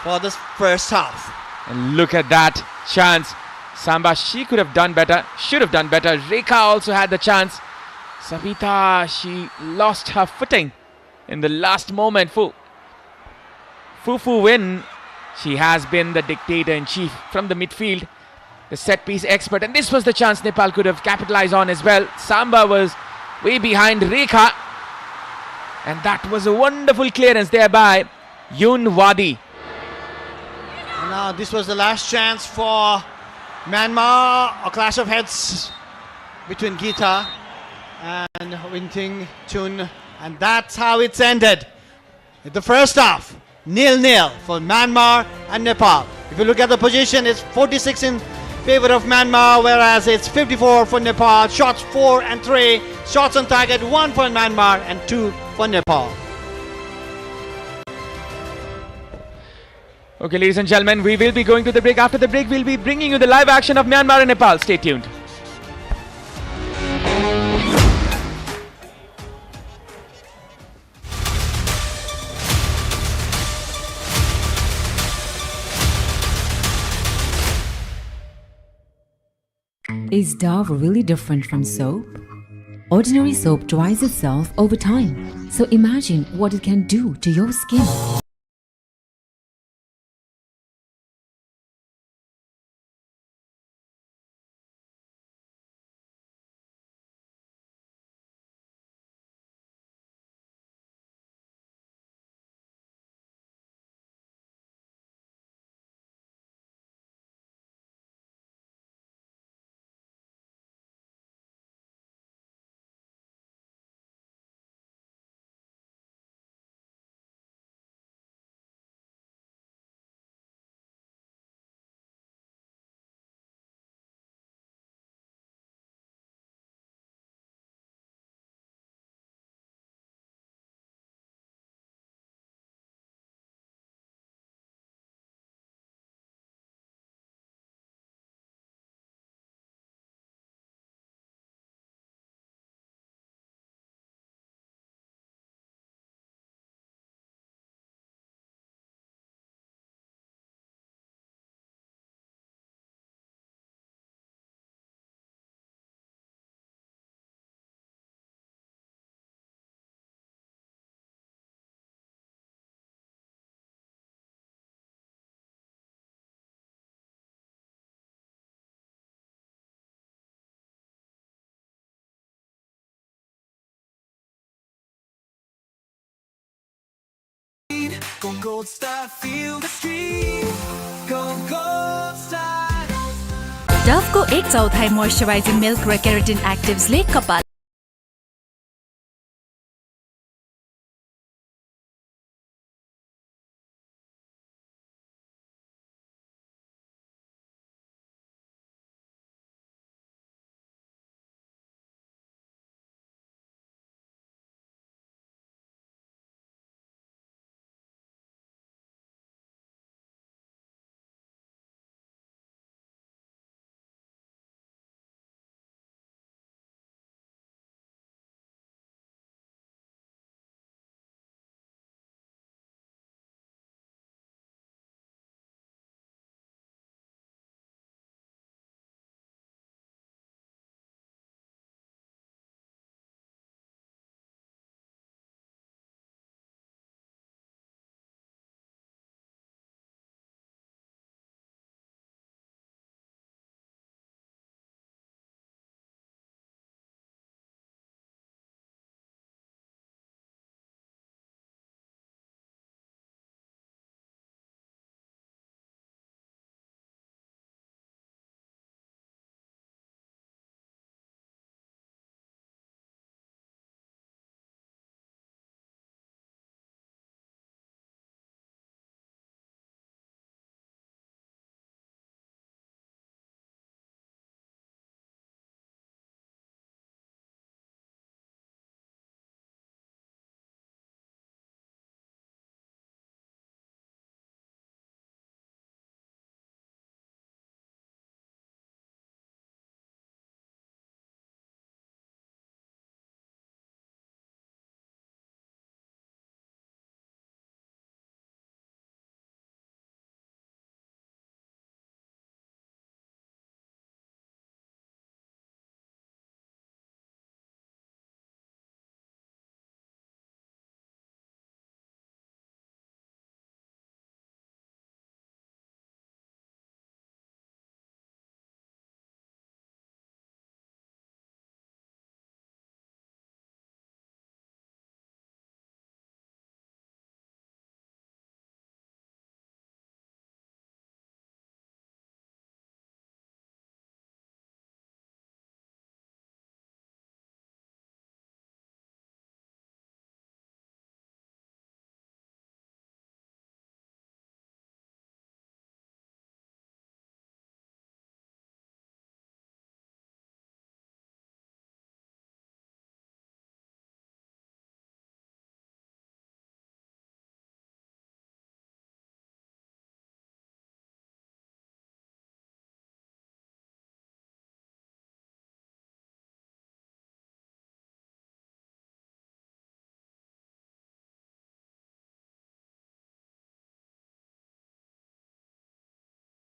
for this first half. And look at that chance. Samba, she could have done better, should have done better. Rekha also had the chance. Savita, she lost her footing in the last moment. Fufu Win, she has been the dictator-in-chief from the midfield, the set-piece expert. And this was the chance Nepal could have capitalized on as well. Samba was way behind Rekha. And that was a wonderful clearance there by Yun Wadi. Now this was the last chance for Myanmar. A clash of heads between Geeta and Winting Chun, and that's how it's ended. In the first half, 0-0 for Myanmar and Nepal. If you look at the position, it's 46 in favor of Myanmar, whereas it's 54 for Nepal. Shots 4 and 3. Shots on target 1 for Myanmar and 2 for Nepal. Okay, ladies and gentlemen, we will be going to the break. After the break, we'll be bringing you the live action of Myanmar and Nepal. Stay tuned. Is Dove really different from soap? Ordinary soap dries itself over time, so imagine what it can do to your skin. Go Gold Star, feel the stream. Go Gold Star. Dove को 1/4 moisturising milk र keratin एक्टिभ्सले कपाल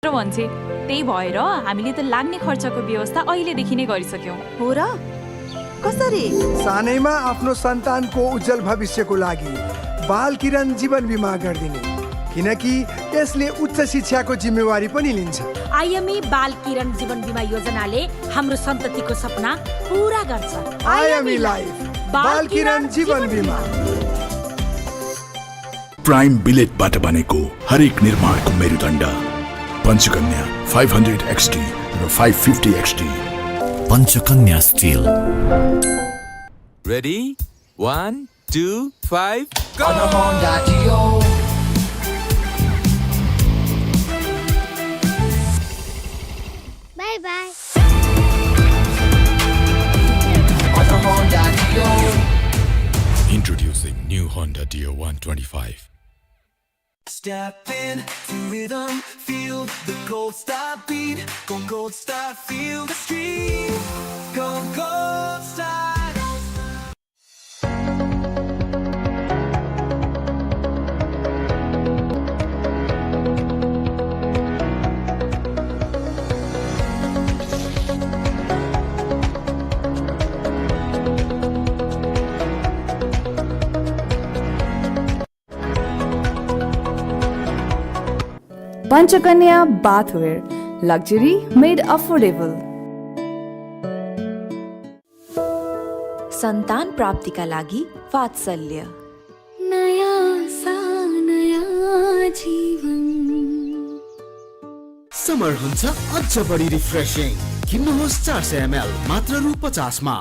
भन्छे त्यही भएर हामीले त लाग्ने खर्चको व्यवस्था अहिलेदेखि नै गरिसक्यौं हो र कसरी सानैमा आफ्नो सन्तानको उज्जवल भविष्यको लागि बाल किरण जीवन बीमा गरिदिने किनकि यसले उच्च शिक्षाको जिम्मेवारी पनि लिन्छ। आइएमई बाल किरण जीवन बीमा योजनाले हाम्रो सन्ततिको सपना पूरा गर्छ। आइएमई लाइफ बाल किरण जीवन बीमा। प्राइम बिलेटबाट बनेको हरेक निर्माणको मेरुदण्ड Panchakanya 500 XT raw 550 XT। Panchakanya still. Ready? 1, 2, 5, go! On a Honda Dio. Bye bye. On a Honda Dio. Introducing new Honda Dio 125. Step in to rhythm, feel the Gold Star beat. Go Gold Star, feel the stream. Go Gold Star. Panchakanya bathwear, luxury made affordable. सन्तान प्राप्तिका लागि वात्सल्य। नयाँ सा नयाँ summer हुन्छ अझ बढी refreshing किन्नुहोस् 400 ml मात्र रु 50 मा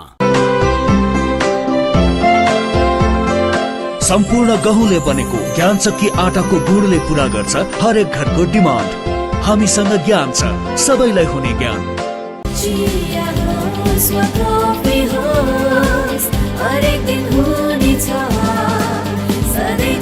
सम्पूर्ण गहुँले बनेको ज्ञान चक्की आटाको गुणले पूरा गर्छ हरेक घरको डिमान्ड। हामीसँग ज्ञान छ, सबैलाई हुने ज्ञान। हरेक दिन हुनेछ सधैँ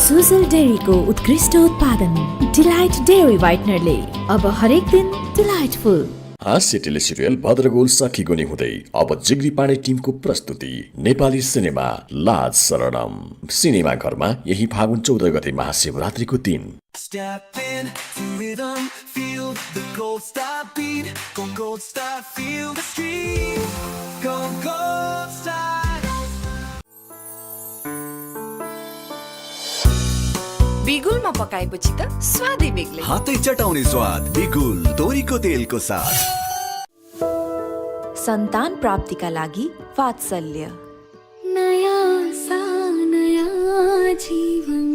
सुजल डेयरीको उत्कृष्ट उत्पादन डिलाइट डेयरी व्हाइटनरले अब हरेक दिन डिलाइटफुल। हास्य टेलिसिरियल भद्रगोल सखीगुनी हुँदै अब जिग्री पाडे टिमको प्रस्तुति नेपाली सिनेमा लाज शरणम। सिनेमा घरमा यही फागुन 14 गते महाशिवरात्रिको दिन। Step in to rhythm, feel the gold star beat. Go gold star, feel the stream. Go gold star. बिगुलमा पकाएपछि त स्वादै बेग्लै। हातै चटाउने स्वाद बिगुल तोरीको तेलको साथ। सन्तान प्राप्तिका लागि वात्सल्य। नयाँ सा नयाँ जीवन।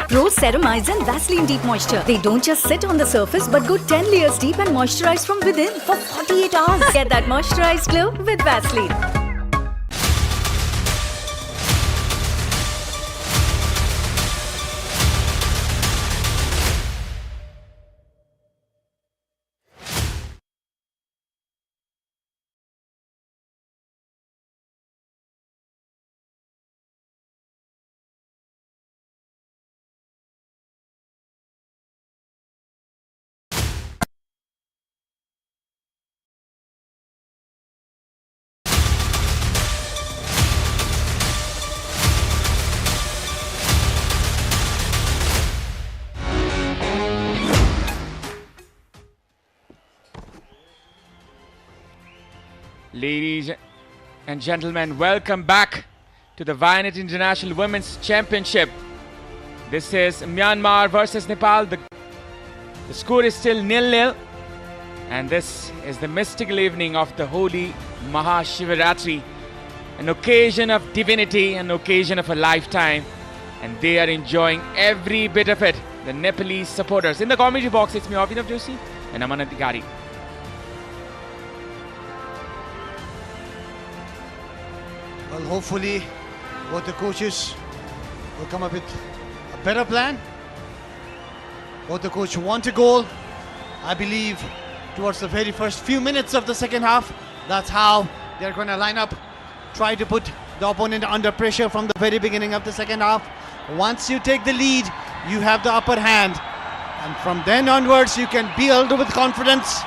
Pro Ceramides and Vaseline Deep Moisture. They don't just sit on the surface but go 10 layers deep and moisturize from within for 48 hours. Get that moisturized glow with Vaseline. Ladies and gentlemen, welcome back to the Vianet International Women's Championship. This is Myanmar versus Nepal. The score is still 0-0. And this is the mystical evening of the holy Mahashivaratri, an occasion of divinity, an occasion of a lifetime. And they are enjoying every bit of it. The Nepalese supporters. In the commentary box, it's me, Abhinav Joshi, and Aman Adhikari. Well, hopefully both the coaches will come up with a better plan. Both the coach want a goal. I believe towards the very first few minutes of the second half, that's how they're going to line up, try to put the opponent under pressure from the very beginning of the second half. Once you take the lead, you have the upper hand. And from then onwards, you can build with confidence.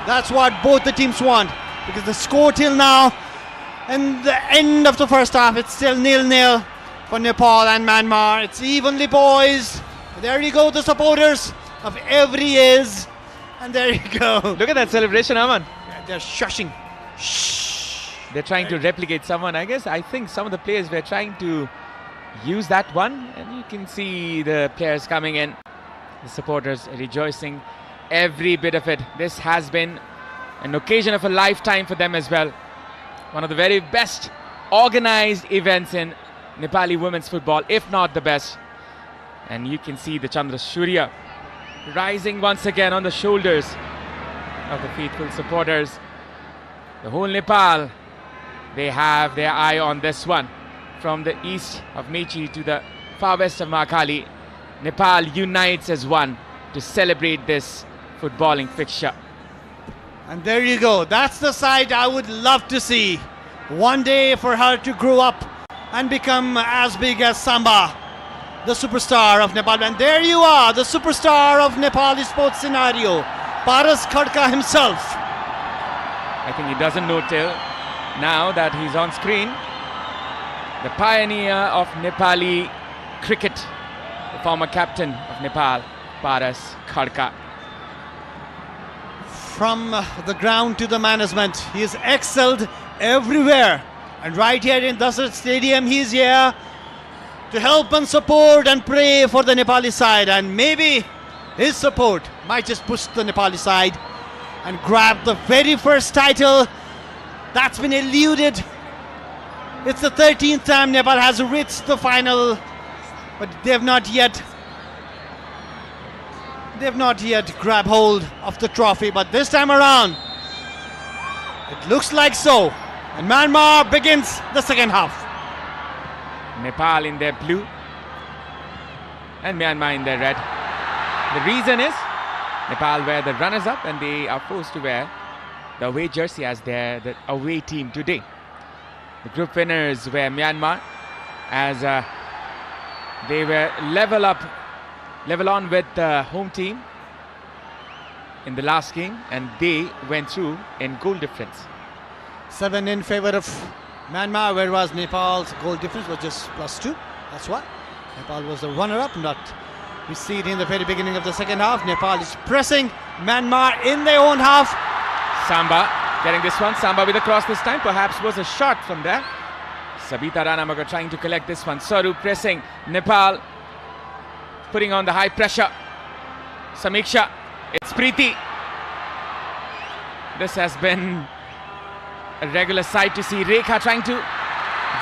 That's what both the teams want. Because the score till now, and the end of the first half, it's still 0-0 for Nepal and Myanmar. It's evenly poised. There you go, the supporters of every is. And there you go. Look at that celebration, Aman. They're shushing. Shh. They're trying to replicate someone. I think some of the players were trying to use that one. And you can see the players coming in. The supporters rejoicing. Every bit of it. This has been an occasion of a lifetime for them as well. One of the very best organized events in Nepali women's football, if not the best. And you can see the Chandra Surya rising once again on the shoulders of the faithful supporters. The whole Nepal, they have their eye on this one. From the east of Mechi to the far west of Mahakali, Nepal unites as one to celebrate this footballing fixture. And there you go. That's the side I would love to see. One day for her to grow up and become as big as Samba, the superstar of Nepal. And there you are, the superstar of Nepali sports scenario, Paras Khadka himself. I think he doesn't know till now that he's on screen. The pioneer of Nepali cricket, the former captain of Nepal, Paras Khadka. From the ground to the management, he has excelled everywhere. And right here in Dasrat Stadium, he's here to help and support and pray for the Nepali side. And maybe his support might just push the Nepali side and grab the very first title That's been eluded. It's the 13th time Nepal has reached the final, but they've not yet grabbed hold of the trophy. But this time around, it looks like so. And Myanmar begins the second half. Nepal in their blue and Myanmar in their red. The reason is Nepal wear the runners-up and they are forced to wear the away jersey as the away team today. The group winners were Myanmar, as they were level on with the home team in the last game, and they went through in goal difference. 7 in favor of Myanmar, whereas Nepal's goal difference was just +2. That's why Nepal was the runner-up. We see it in the very beginning of the second half. Nepal is pressing Myanmar in their own half. Samba getting this one. Samba with a cross this time. Perhaps was a shot from there. Sabita Ranamagar trying to collect this one. Saru pressing Nepal, putting on the high pressure. Samiksha. It's Preeti. This has been a regular sight to see. Rekha trying to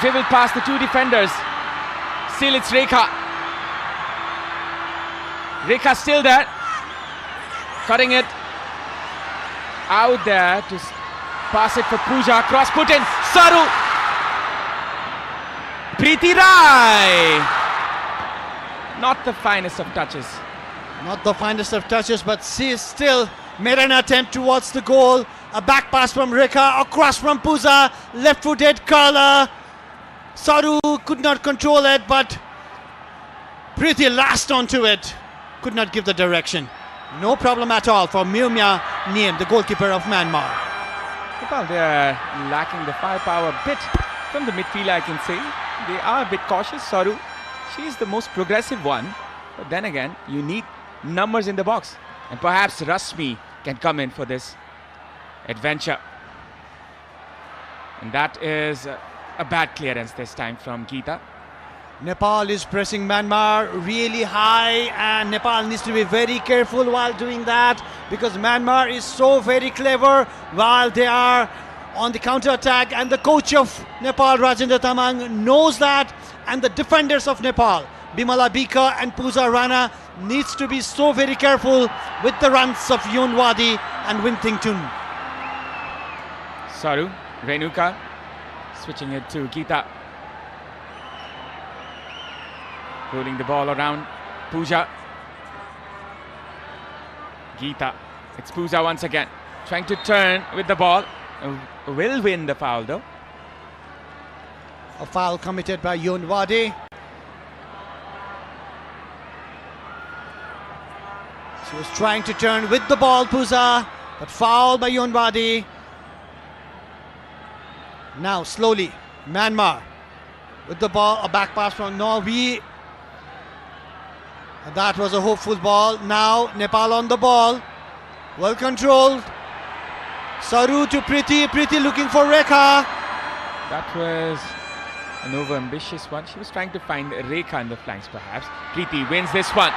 dribble past the two defenders. Still it's Rekha. Rekha still there. Cutting it out there to pass it for Pooja. Cross put in. Saru. Preeti Rai. Not the finest of touches. Not the finest of touches, but she still made an attempt towards the goal. A back pass from Rekha, across from Pooja, left-footed curler. Saru could not control it, but Preeti lashed onto it. Could not give the direction. No problem at all for Myumya Niem, the goalkeeper of Myanmar. Nepal, they are lacking the firepower a bit from the midfield, I can say. They are a bit cautious. Saru, she is the most progressive one. But then again, you need numbers in the box. And perhaps Rasmi can come in for this adventure. And that is a bad clearance this time from Geeta. Nepal is pressing Myanmar really high, and Nepal needs to be very careful while doing that, because Myanmar is so very clever while they are on the counter-attack, and the coach of Nepal, Rajendra Tamang, knows that, and the defenders of Nepal, Bimala Bika and Pooja Rana, needs to be so very careful with the runs of Yonwadi and Wintington. Saru, Renuka, switching it to Geeta. Rolling the ball around. Pooja. Geeta. It's Pooja once again. Trying to turn with the ball. Will win the foul though. A foul committed by Yonwadi. She was trying to turn with the ball, Pooja, but fouled by Yonwadi. Now slowly, Myanmar with the ball. A back pass from Norway. That was a hopeful ball. Now Nepal on the ball. Well controlled. Saru to Preeti. Preeti looking for Rekha. That was an over-ambitious one. She was trying to find Rekha in the flanks perhaps. Preeti wins this one.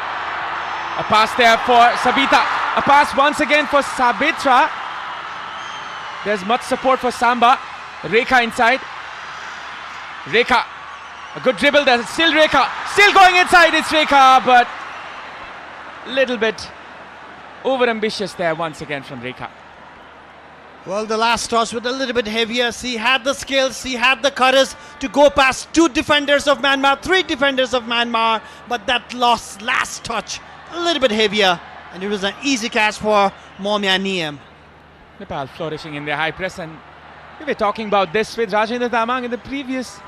A pass there for Sabita. A pass once again for Sabitra. There's much support for Samba. Rekha inside. Rekha. A good dribble there. Still Rekha. Still going inside. It's Rekha, but little bit over-ambitious there once again from Rekha. Well, the last toss was a little bit heavier. She had the skills, she had the courage to go past two defenders of Myanmar, three defenders of Myanmar, but that last touch a little bit heavier, and it was an easy catch for Myumya Niem. Nepal flourishing in their high press, and we were talking about this with Rajendra Tamang in the previous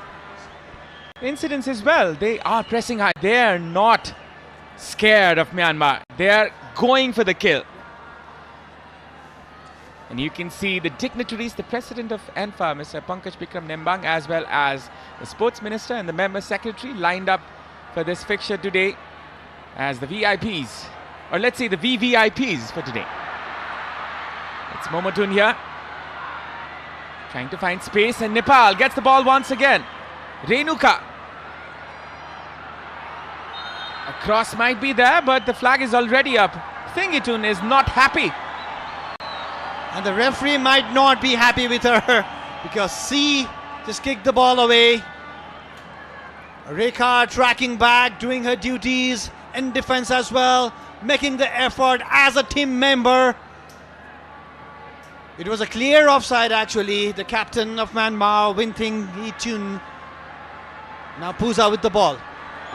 incidents as well. They are pressing high. They are not scared of Myanmar. They are going for the kill. And you can see the dignitaries, the president of ENFA, Mr. Pankaj Bikram Nembang, as well as the sports minister and the member secretary lined up for this fixture today as the VIPs, or let's say the VVIPs for today. It's Momotun here, trying to find space, and Nepal gets the ball once again. Renuka. A cross might be there, but the flag is already up. Thingitun is not happy. And the referee might not be happy with her because C just kicked the ball away. Rekha tracking back, doing her duties in defense as well, making the effort as a team member. It was a clear offside actually. The captain of Myanmar, Winting Itun. Now Puja with the ball,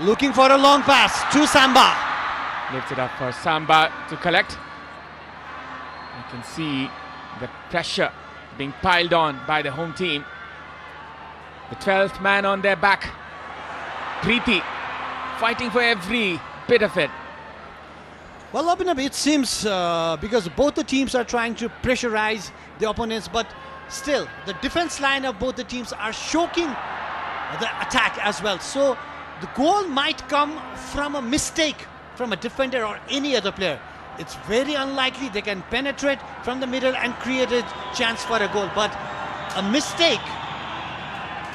looking for a long pass to Samba. Lifts it up for Samba to collect. You can see the pressure being piled on by the home team. The 12th man on their back. Preeti fighting for every bit of it. Well, Abhinav, it seems because both the teams are trying to pressurize the opponents, but still the defense line of both the teams are choking the attack as well. So the goal might come from a mistake from a defender or any other player. It's very unlikely they can penetrate from the middle and create a chance for a goal, but a mistake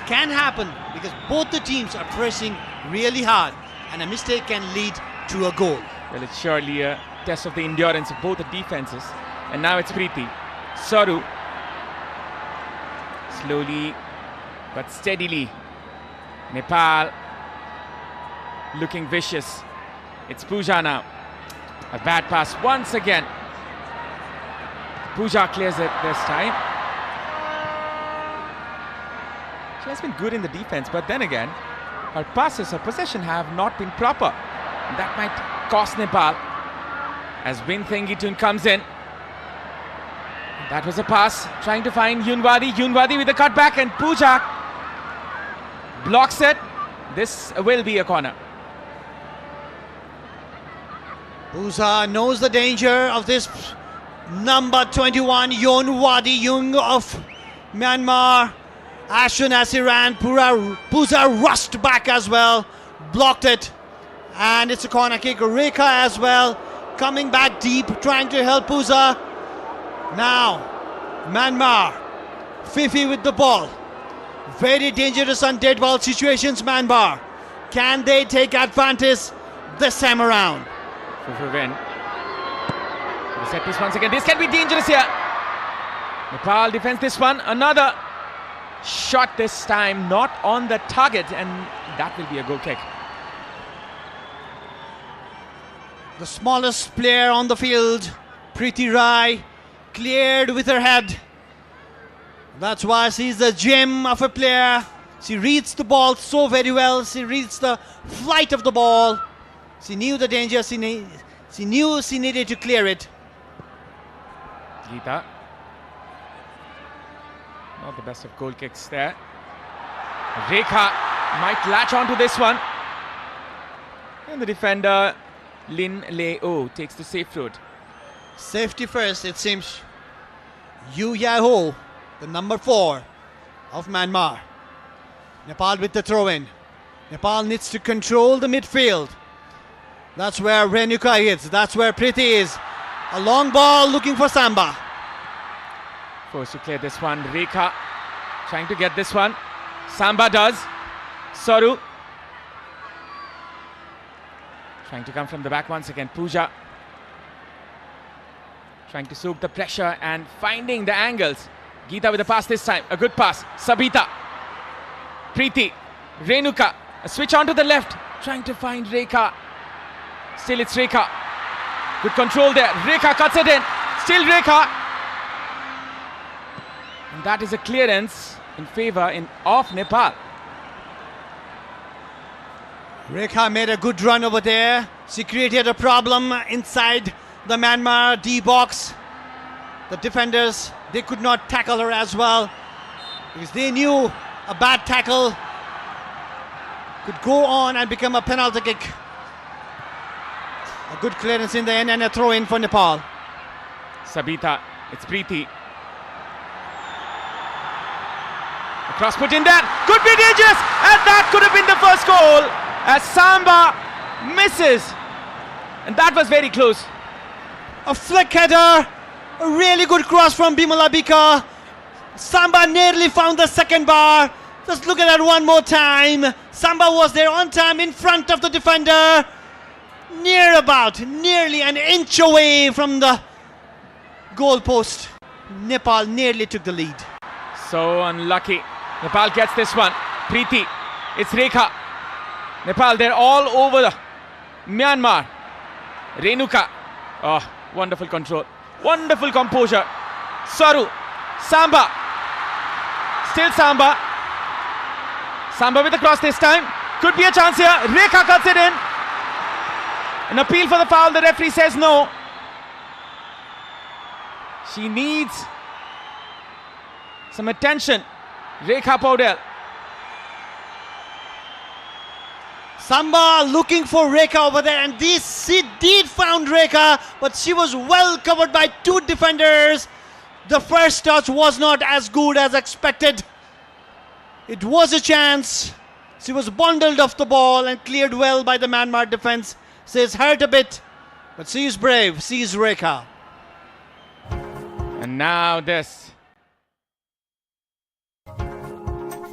can happen because both the teams are pressing really hard, and a mistake can lead to a goal. Well, it's surely a test of the endurance of both the defenses. And now it's Preeti. Saru. Slowly but steadily. Nepal looking vicious. It's Puja now. A bad pass once again. Puja clears it this time. She has been good in the defense, but then again, her passes, her possession have not been proper. And that might cost Nepal as Winting Itun comes in. That was a pass, trying to find Yunwadi. Yunwadi with a cutback, and Puja blocks it. This will be a corner. Puja knows the danger of this number 21, Yunwadi Jung of Myanmar. As soon as he ran, Puja rushed back as well, blocked it, and it's a corner kick. Rekha as well, coming back deep, trying to help Puja. Now, Myanmar, Fifi with the ball. Very dangerous on dead ball situations, Myanmar. Can they take advantage this time around? Fifi win. The set piece once again. This can be dangerous here. Nepal defends this one. Another shot this time, not on the target, and that will be a goal kick. The smallest player on the field, Preeti Rai, cleared with her head. That's why she's a gem of a player. She reads the ball so very well. She reads the flight of the ball. She knew the danger. She knew she needed to clear it. Geeta. Not the best of goal kicks there. Rekha might latch onto this one. And the defender, Lin Leo, takes the safe road. Safety first, it seems. Yu Yaho, the number 4 of Myanmar. Nepal with the throw-in. Nepal needs to control the midfield. That's where Renuka is. That's where Preeti is. A long ball looking for Samba. Forced to clear this one. Rekha trying to get this one. Samba does. Saru trying to come from the back once again. Puja trying to soak the pressure and finding the angles. Geeta with a pass this time. A good pass. Sabita. Preeti. Renuka. A switch on to the left. Trying to find Rekha. Still it's Rekha. Good control there. Rekha cuts it in. Still Rekha. And that is a clearance in favor of Nepal. Rekha made a good run over there. She created a problem inside the Myanmar D box. The defenders, they could not tackle her as well because they knew a bad tackle could go on and become a penalty kick. A good clearance in the end and a throw in for Nepal. Sabita, it's Preeti. A cross put in there, could be dangerous, and that could have been the first goal as Samba misses, and that was very close. A flick header, a really good cross from Bimala Bika. Samba nearly found the second bar. Just look at that one more time. Samba was there on time in front of the defender. Nearly an inch away from the goal post. Nepal nearly took the lead. So unlucky. Nepal gets this one. Preeti. It's Rekha. Nepal, they're all over Myanmar. Renuka. Oh, wonderful control. Wonderful composure. Saru. Samba. Still Samba. Samba with the cross this time. Could be a chance here. Rekha cuts it in. An appeal for the foul. The referee says no. She needs some attention. Rekha Paudel. Samba looking for Rekha over there, and she did found Rekha, but she was well covered by two defenders. The first touch was not as good as expected. It was a chance. She was bundled off the ball and cleared well by the Myanmar defense. She is hurt a bit, but she is brave. She is Rekha. And now this.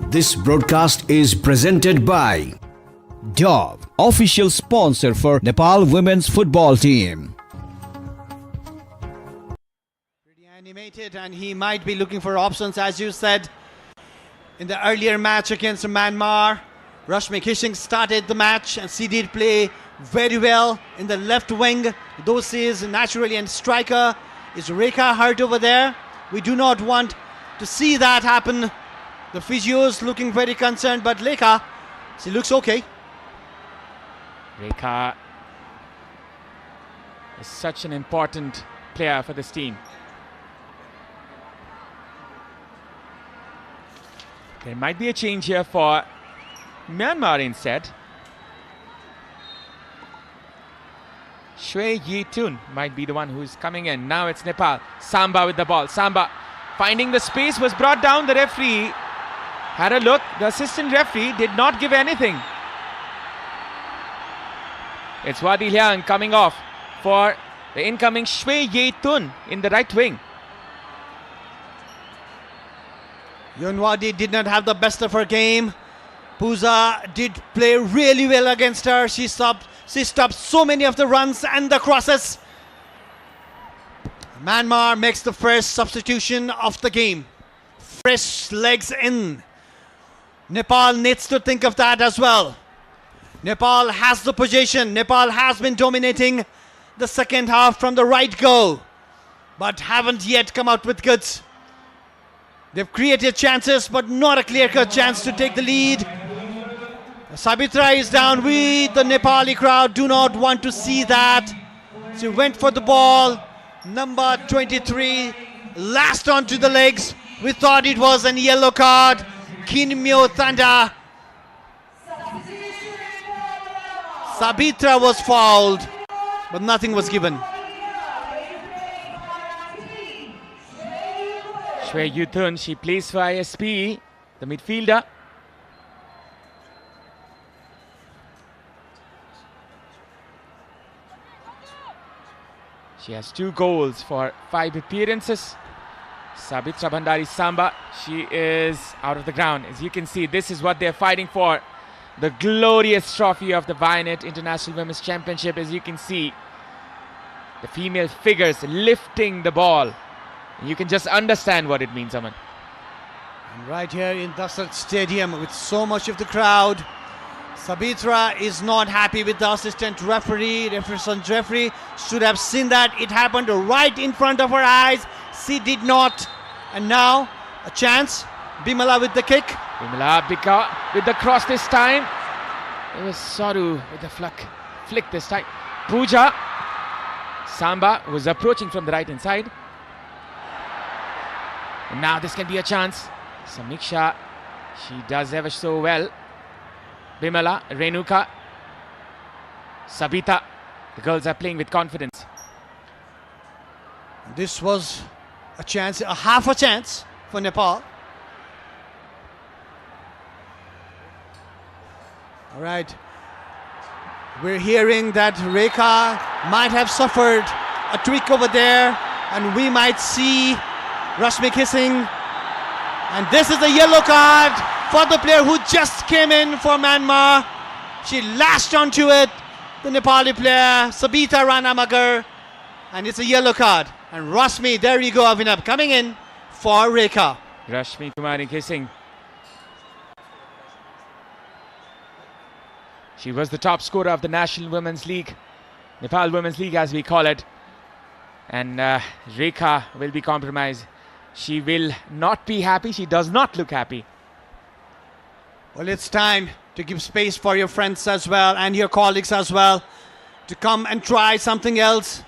This broadcast is presented by Dove, official sponsor for Nepal women's football team. Pretty animated, and he might be looking for options, as you said. In the earlier match against Myanmar, Rashmi Kishing started the match, and she did play very well in the left wing. Though she is naturally a striker, is Rekha hurt over there? We do not want to see that happen. The physios looking very concerned, but Rekha, she looks okay. Rekha is such an important player for this team. There might be a change here for Myanmar instead. Shwe Yi Tun might be the one who's coming in. Now it's Nepal. Samba with the ball. Samba finding the space, was brought down. The referee had a look. The assistant referee did not give anything. It's Wadi Liang coming off for the incoming Shwe Yi Tun in the right wing. Yunwadi did not have the best of her game. Pooja did play really well against her. She stopped so many of the runs and the crosses. Myanmar makes the first substitution of the game. Fresh legs in. Nepal needs to think of that as well. Nepal has the possession. Nepal has been dominating the second half from the right go, but haven't yet come out with goods. They've created chances, but not a clear-cut chance to take the lead. Sabitra is down. We, the Nepali crowd, do not want to see that. She went for the ball. Number 23 lashed onto the legs. We thought it was a yellow card. Kinmyo Thanda. Sabitra was fouled, but nothing was given. Shwe Yi Tun, she plays for ISP, the midfielder. She has 2 goals for 5 appearances. Sabitra Bhandari Samba, she is out of the ground. As you can see, this is what they're fighting for. The glorious trophy of the Vianet International Women's Championship. As you can see, the female figures lifting the ball. You can just understand what it means, Aman. And right here in Dasrat Stadium with so much of the crowd, Sabitra is not happy with the assistant referee. Referee should have seen that. It happened right in front of her eyes. She did not. And now a chance. Bimala with the kick. Bimala Bika with the cross this time. It was Saru with the flick this time. Pooja. Samba was approaching from the right hand side. And now this can be a chance. Samiksha, she does ever so well. Bimala, Renuka, Sabita. The girls are playing with confidence. This was a chance, a half a chance for Nepal. All right. We're hearing that Rekha might have suffered a tweak over there, and we might see Rashmi Kishing. And this is a yellow card for the player who just came in for Myanmar. She lashed onto it, the Nepali player, Sabita Ranamagar. And it's a yellow card. And Rashmi, there you go, Avinav, coming in for Rekha. Rashmi Kumari kissing. She was the top scorer of the National Women's League, Nepal Women's League as we call it. And Rekha will be compromised. She will not be happy. She does not look happy. Well, it's time to give space for your friends as well and your colleagues as well to come and try something else.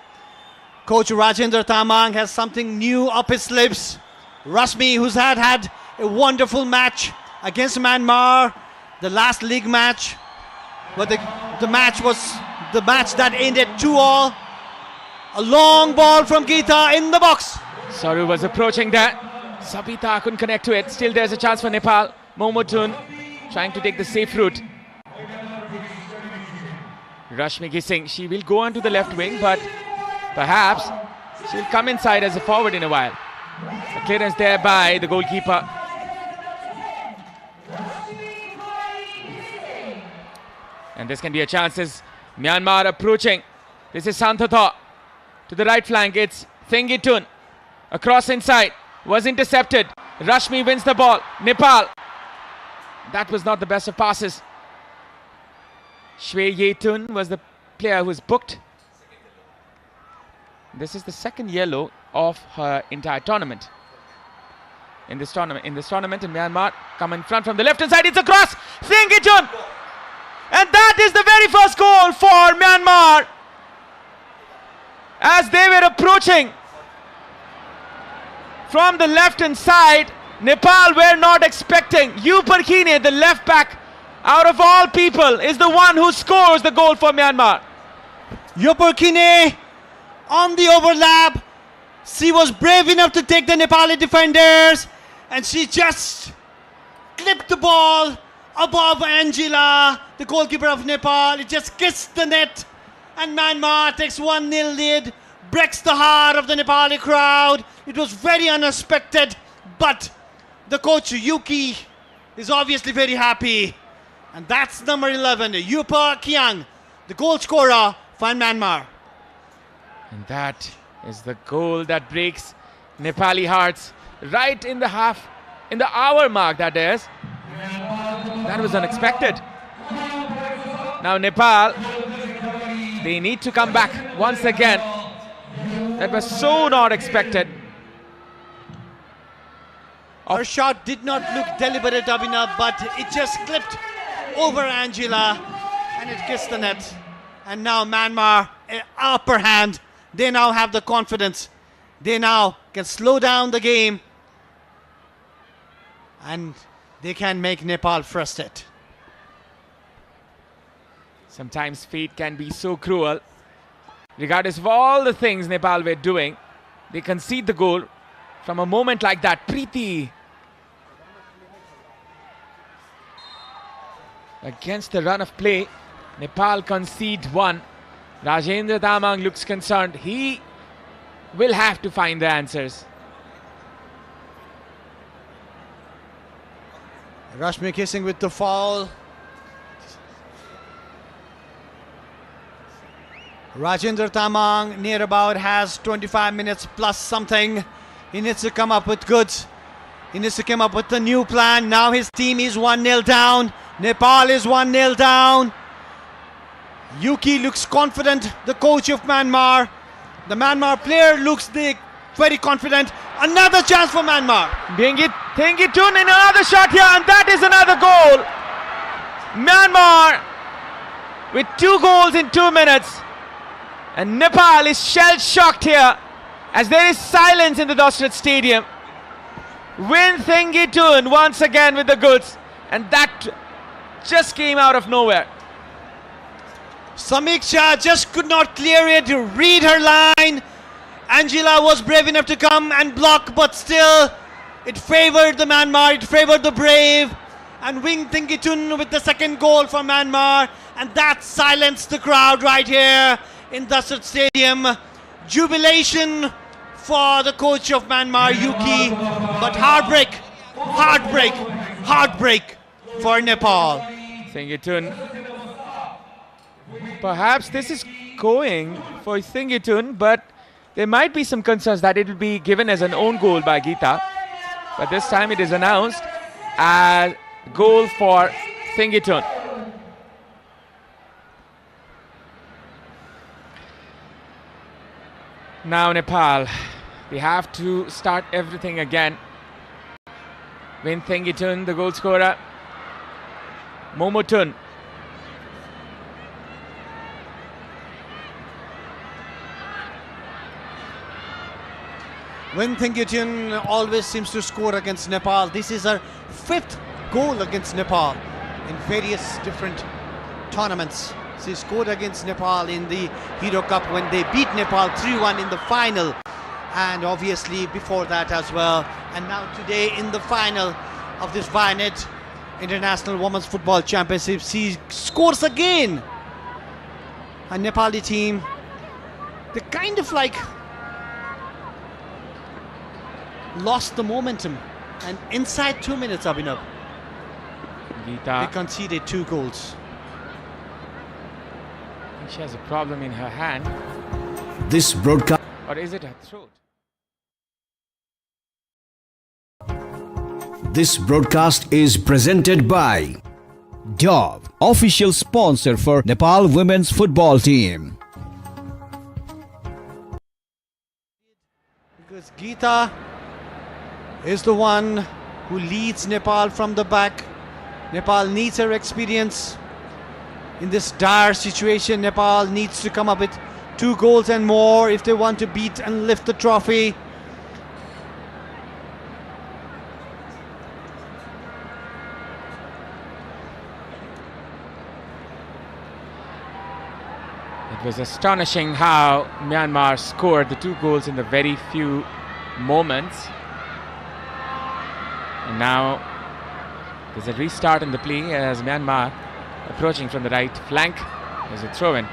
Coach Rajendra Tamang has something new up his sleeves. Rashmi, who's had a wonderful match against Myanmar, the last league match, but the match was the match that ended 2-all. A long ball from Geeta in the box. Saru was approaching that. Sabita couldn't connect to it. Still there's a chance for Nepal. Momotun trying to take the safe route. Rashmi Gising, she will go onto the left wing, but perhaps she'll come inside as a forward in a while. The clearance there by the goalkeeper. And this can be a chance as Myanmar approaching. This is Santhatha. To the right flank, it's Thengitun. Across inside, was intercepted. Rashmi wins the ball. Nepal. That was not the best of passes. Shwe Yetun was the player who was booked. This is the second yellow of her entire tournament. In this tournament, in Myanmar come in front from the left hand side. It's a cross. Thengitun. And that is the very first goal for Myanmar. As they were approaching from the left hand side, Nepal were not expecting. Yuparkine, the left back, out of all people, is the one who scores the goal for Myanmar. Yuparkine on the overlap. She was brave enough to take the Nepali defenders, and she just clipped the ball above Angela, the goalkeeper of Nepal. It just kissed the net, and Myanmar takes 1-0 lead, breaks the heart of the Nepali crowd. It was very unexpected, but the coach Yuki is obviously very happy. And that's number 11, Yupa Kiang, the goal scorer for Myanmar. And that is the goal that breaks Nepali hearts right in the hour mark, that is. That was unexpected. Now Nepal, they need to come back once again. That was so not expected. Her shot did not look deliberate, Abhinav, but it just clipped over Angela and it kissed the net. And now Myanmar, upper hand. They now have the confidence. They now can slow down the game and they can make Nepal frustrated. Sometimes fate can be so cruel. Regardless of all the things Nepal were doing, they concede the goal from a moment like that. Preeti against the run of play, Nepal concede one. Rajendra Tamang looks concerned. He will have to find the answers. Rashmi kissing with the foul. Rajendra Tamang near about has 25 minutes plus something. He needs to come up with goods. He needs to come up with a new plan. Now his team is 1-0 down. Nepal is 1-0 down. Yuki looks confident, the coach of Myanmar. The Myanmar player looks very confident. Another chance for Myanmar. Thengitun in another shot here, and that is another goal. Myanmar with 2 goals in 2 minutes. And Nepal is shell-shocked here as there is silence in the Dosret Stadium. Win Thengitun once again with the goods, and that just came out of nowhere. Samiksha just could not clear it, read her line. Angela was brave enough to come and block, but still it favored the Myanmar, it favored the brave. And Wing Thengitun with the second goal for Myanmar, and that silenced the crowd right here in Dosret Stadium. Jubilation for the coach of Myanmar, Yuki, but heartbreak for Nepal. Thengitun. Perhaps this is going for Thengitun, but there might be some concerns that it will be given as an own goal by Geeta. but this time it is announced as goal for Thingitun. Now Nepal, they have to start everything again. Win Thingitun, the goal scorer. Momotun. Win Thingitun always seems to score against Nepal. This is her 5th goal against Nepal in various different tournaments. She scored against Nepal in the Hero Cup when they beat Nepal 3-1 in the final, and obviously before that as well. And now today in the final of this Vianet International Women's Football Championship, she scores again. A Nepali team, they kind of like lost the momentum, and inside 2 minutes, Abhinav, they conceded 2 goals. I think she has a problem in her hand. This broadcast. Or is it her throat? This broadcast is presented by Dove, official sponsor for Nepal women's football team. Because Geeta is the one who leads Nepal from the back. Nepal needs her experience. In this dire situation, Nepal needs to come up with 2 goals and more if they want to beat and lift the trophy. It was astonishing how Myanmar scored the 2 goals in the very few moments. And now there's a restart in the play as Myanmar approaching from the right flank. There's a throw-in.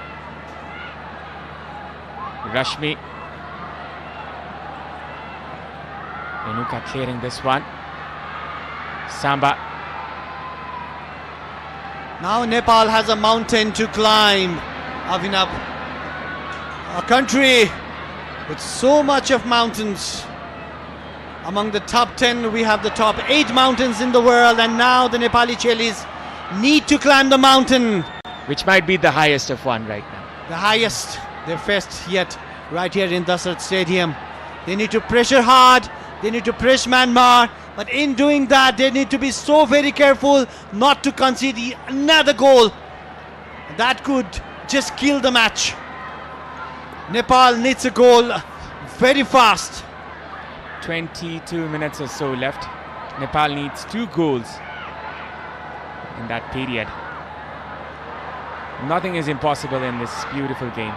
Rashmi. Renuka clearing this one. Samba. Now Nepal has a mountain to climb, Abhinav. A country with so much of mountains. Among the top 10, we have the top 8 mountains in the world, and now the Nepali Chelis need to climb the mountain. Which might be the highest of one right now. The highest they've faced yet, right here in Dasrat Stadium. They need to pressure hard, they need to press Myanmar, but in doing that, they need to be so very careful not to concede another goal. That could just kill the match. Nepal needs a goal very fast. 22 minutes or so left. Nepal needs 2 goals in that period. Nothing is impossible in this beautiful game.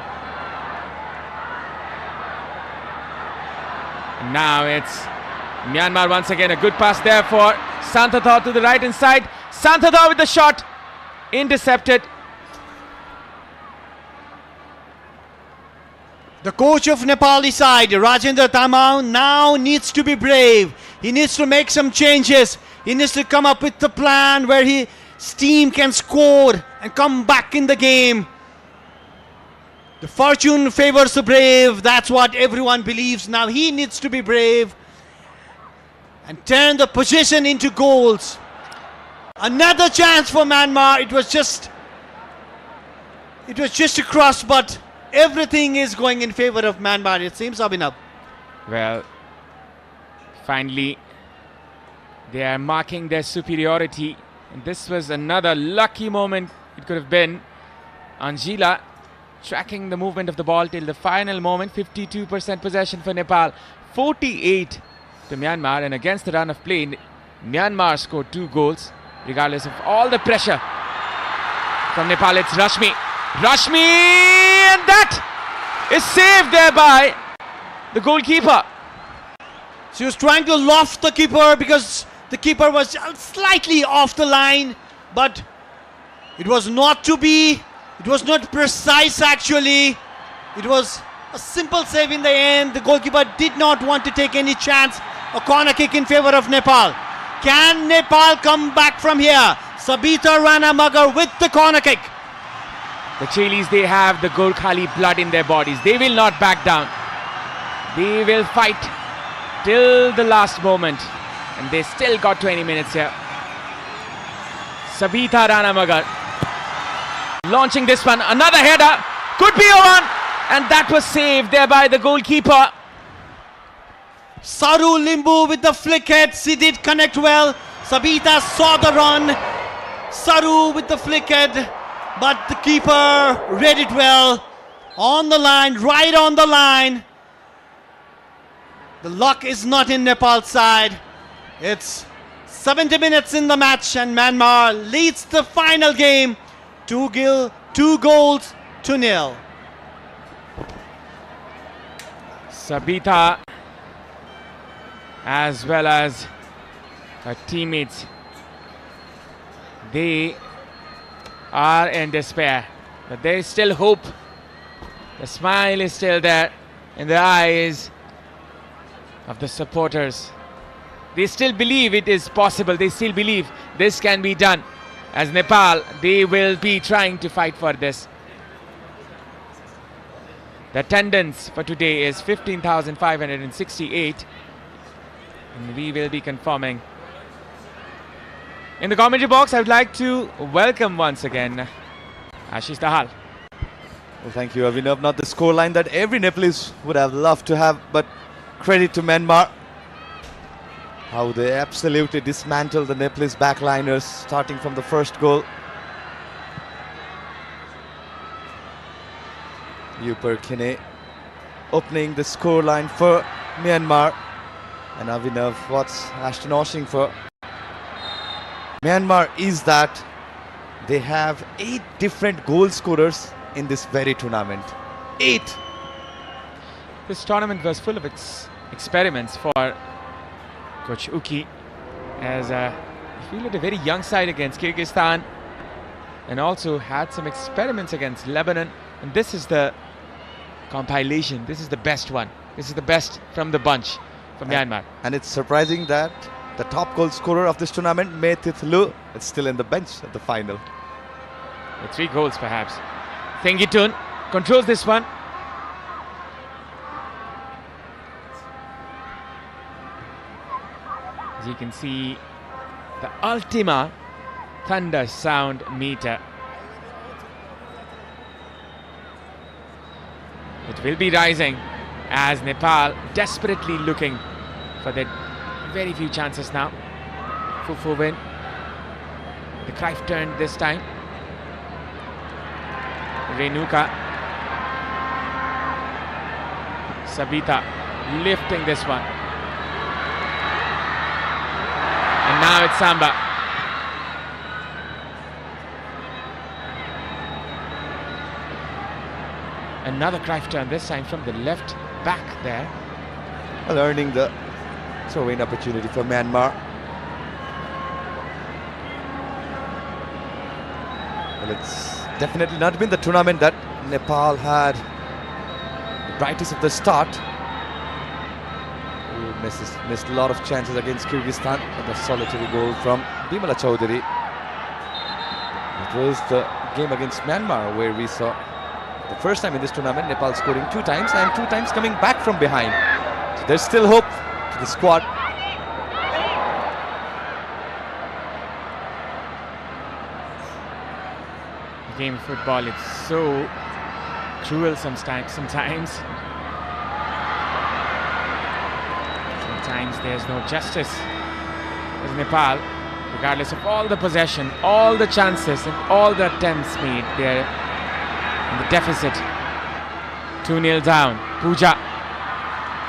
And now it's Myanmar once again. A good pass there for Santhatha to the right hand side. Santhatha with the shot. Intercepted. The coach of Nepali side, Rajendra Tamau, now needs to be brave. He needs to make some changes. He needs to come up with the plan where his team can score and come back in the game. The fortune favors the brave. That's what everyone believes. Now he needs to be brave and turn the possession into goals. Another chance for Myanmar. It was just a cross, but everything is going in favor of Myanmar, it seems, Abhinav. Well, finally, they are marking their superiority. And this was another lucky moment it could have been. Anjila tracking the movement of the ball till the final moment. 52% possession for Nepal, 48 to Myanmar. And against the run of play, Myanmar scored 2 goals, regardless of all the pressure from Nepal. It's Rashmi. Rashmi! And that is saved there by the goalkeeper. She was trying to loft the keeper because the keeper was slightly off the line, but it was not to be. It was not precise actually. It was a simple save in the end. The goalkeeper did not want to take any chance. A corner kick in favor of Nepal. Can Nepal come back from here? Sabita Rana Magar with the corner kick. The Chilis, they have the Gorkhali blood in their bodies. They will not back down. They will fight till the last moment. And they still got 20 minutes here. Sabita Rana Magar launching this one. Another header. Could be a one. And that was saved there by the goalkeeper. Saru Limbu with the flick head. She did connect well. Sabita saw the run. Saru with the flick head. But the keeper read it well. On the line, right on the line. The luck is not in Nepal's side. It's 70 minutes in the match and Myanmar leads the final game 2-0. Sabita as well as her teammates, they are in despair, but there is still hope. The smile is still there in the eyes of the supporters. They still believe it is possible. They still believe this can be done. As Nepal, they will be trying to fight for this. The attendance for today is 15,568. And we will be confirming. In the commentary box, I would like to welcome once again Ashish Dahal. Well, thank you, Avinav. Not the scoreline that every Nepalese would have loved to have, but credit to Myanmar. How they absolutely dismantled the Nepalese backliners, starting from the first goal. Upar Kine opening the scoreline for Myanmar. And Avinav, what's Ashton Oshing for Myanmar is that they have 8 different goal scorers in this very tournament. 8! This tournament was full of experiments for Coach Uki, as he fielded a very young side against Kyrgyzstan and also had some experiments against Lebanon. And this is the compilation. This is the best one. This is the best from the bunch for Myanmar. And it's surprising that the top goal scorer of this tournament, Methith Lu, is still in the bench at the final. With 3 goals perhaps. Thengitun controls this one. As you can see, the Ultima thunder sound meter. It will be rising as Nepal desperately looking for their very few chances now. Fufu win. The Cruyff turn this time. Renuka. Sabita lifting this one. And now it's Samba. Another Cruyff turn, this time from the left back there. Well, earning the throw-in opportunity for Myanmar. Well, it's definitely not been the tournament that Nepal had the brightest of the start. Missed a lot of chances against Kyrgyzstan, but the solitary goal from Bimala Chaudhary. It was the game against Myanmar where we saw the first time in this tournament Nepal scoring 2 times and 2 times coming back from behind. So there's still hope to the squad. The game of football, it's so cruel sometimes. Sometimes there's no justice. As Nepal, regardless of all the possession, all the chances and all the attempts made, they're in the deficit. 2-0 down. Pooja.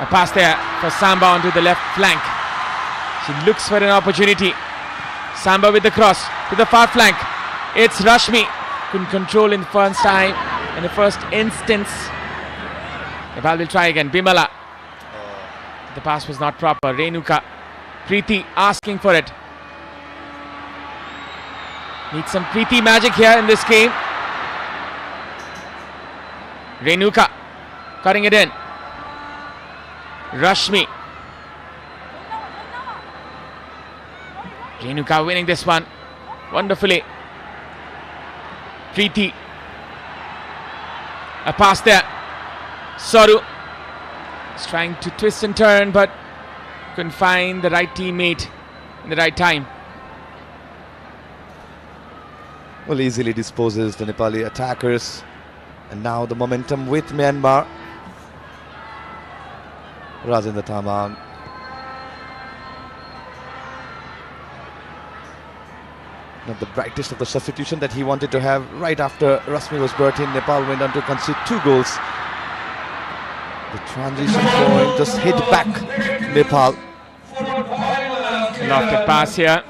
A pass there for Samba onto the left flank. She looks for an opportunity. Samba with the cross to the far flank. It's Rashmi. Couldn't control in the first time, in the first instance. Nepal will try again. Bimala. The pass was not proper. Renuka. Preeti asking for it. Needs some Preeti magic here in this game. Renuka cutting it in. Rashmi. Renuka winning this one wonderfully. Preeti. A pass there. Saru is trying to twist and turn, but couldn't find the right teammate in the right time. Well, easily disposes the Nepali attackers. And now the momentum with Myanmar. Rajendra Tamang. Not the brightest of the substitution that he wanted to have right after Rasmi was brought in. Nepal went on to concede 2 goals. The transition point just hit back Nepal. Lofted pass here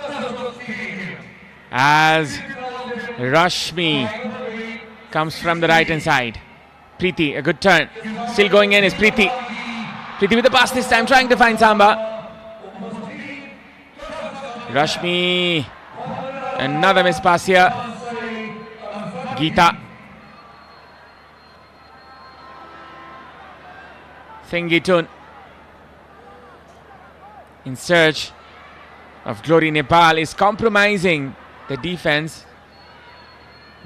as Rashmi comes from the right hand side. Preeti, a good turn. Still going in is Preeti. Preeti with the pass this time, trying to find Samba. Rashmi, another miss pass here. Geeta. Thengitun in search of glory. Nepal is compromising the defense.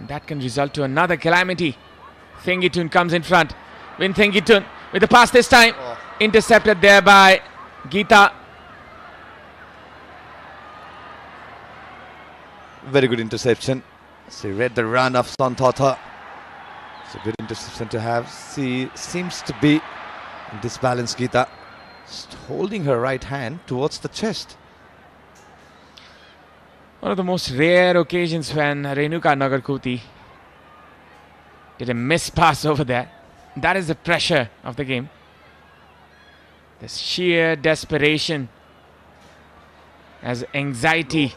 That can result to another calamity. Thengitun comes in front. Win Thengitun with the pass this time. Intercepted there by Geeta. Very good interception. She read the run of Santata. It's a good interception to have. She seems to be in disbalanced, Geeta. Just holding her right hand towards the chest. One of the most rare occasions when Renuka Nagarkoti did a miss pass over there. That is the pressure of the game. The sheer desperation as anxiety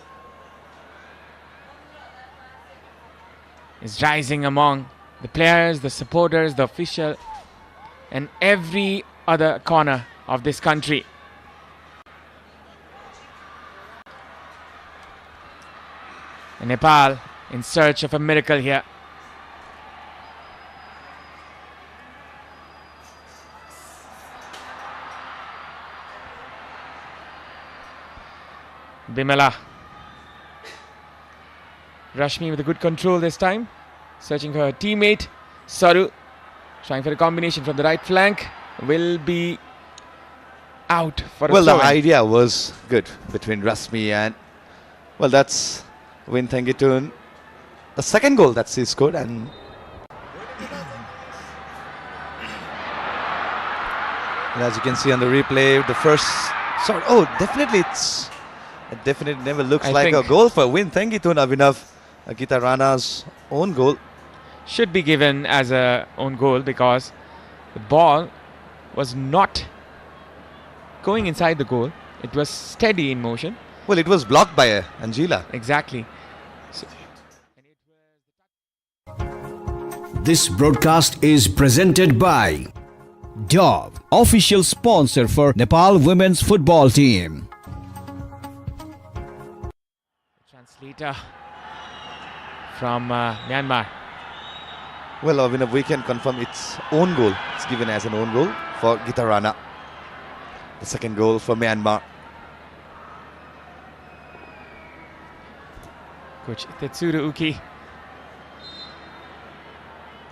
is rising among the players, the supporters, the official, and every other corner of this country. And Nepal in search of a miracle here. Bimala. Rashmi with a good control this time. Searching for her teammate. Saru trying for a combination from the right flank. Will be out for a Well, the throw-in. idea was good between Rasmi and, well, that's Win Thengitun. The second goal that she scored, and as you can see on the replay, the first shot. Oh, definitely it definitely never looks I like a think goal for Win Thengitun. Abhinav, Geeta Rana's own goal. Should be given as a own goal because the ball was not going inside the goal. It was steady in motion. Well, it was blocked by Angela. Exactly. So This broadcast is presented by Dove, official sponsor for Nepal women's football team. translator from Myanmar. Well, Abhinav, we can confirm it's own goal. It's given as an own goal for Geeta Rana. The second goal for Myanmar. Coach Tetsuro Uki.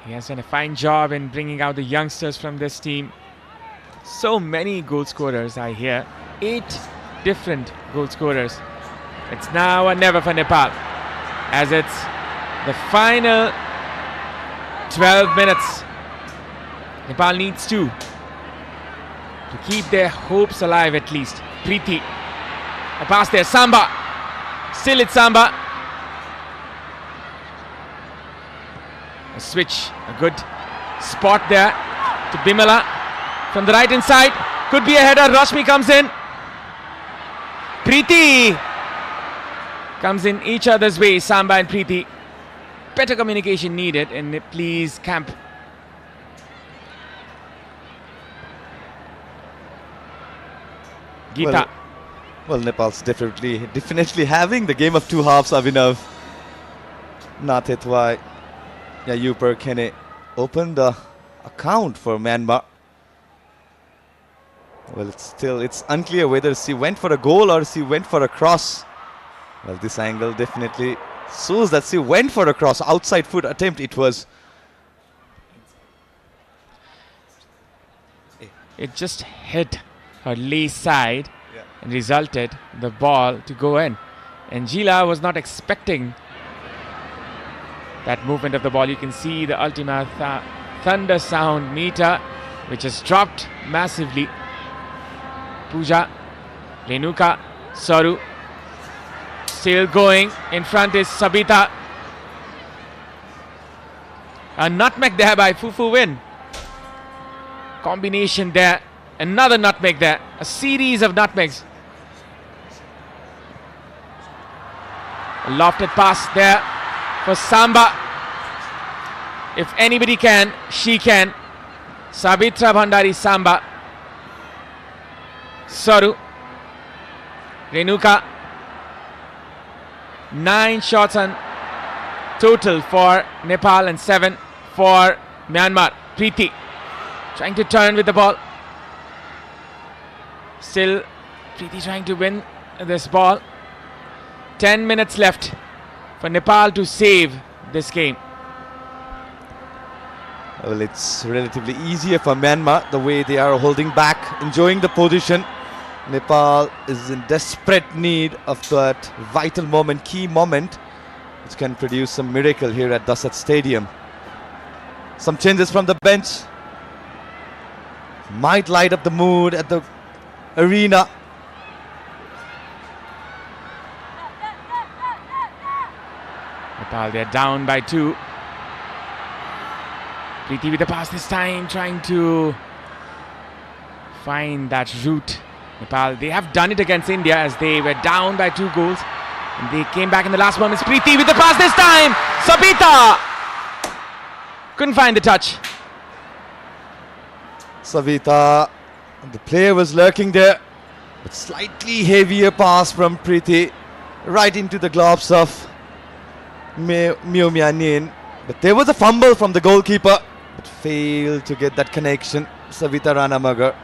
He has done a fine job in bringing out the youngsters from this team. So many goal scorers, I hear. 8 different goal scorers. It's now or never for Nepal, as it's the final 12 minutes. Nepal needs to keep their hopes alive at least. Preeti, a pass there, Samba. Still it's Samba. A switch, a good spot there to Bimala from the right hand side. Could be a header. Rashmi comes in. Preeti comes in each other's way. Samba and Preeti. Better communication needed in Nepalese camp. Geeta. Well, Nepal's definitely having the game of two halves, Abhinav. Not it why Yupur Kene opened the account for Myanmar. Well, it's unclear whether she went for a goal or she went for a cross. Well, this angle definitely shows that she went for a cross. Outside foot attempt it was. It just hit her lee side. Yeah. and resulted the ball to go in. And Gila was not expecting that movement of the ball. You can see the Ultima Thunder sound meter, which has dropped massively. Pooja, Renuka, Saru, still going. In front is Sabita. A nutmeg there by Fufu Win. Combination there. Another nutmeg there. A series of nutmegs. A lofted pass there for Samba. If anybody can, she can. Sabitra Bhandari Samba. Saru. Renuka. 9 shots on total for Nepal and 7 for Myanmar. Preeti trying to turn with the ball. Still Preeti trying to win this ball. 10 minutes left for Nepal to save this game. Well, it's relatively easier for Myanmar the way they are holding back, enjoying the position. Nepal is in desperate need of that vital moment, key moment, which can produce some miracle here at Dasat Stadium. Some changes from the bench might light up the mood at the arena. Nepal, they're down by 2. Preeti with the pass this time, trying to find that route. Nepal, they have done it against India as they were down by 2 goals. And they came back in the last moments. Preeti with the pass this time. Sabita couldn't find the touch. Savita, the player was lurking there, but slightly heavier pass from Preeti right into the gloves of Myo Myanin. But there was a fumble from the goalkeeper, but failed to get that connection. Savita Ranamagar.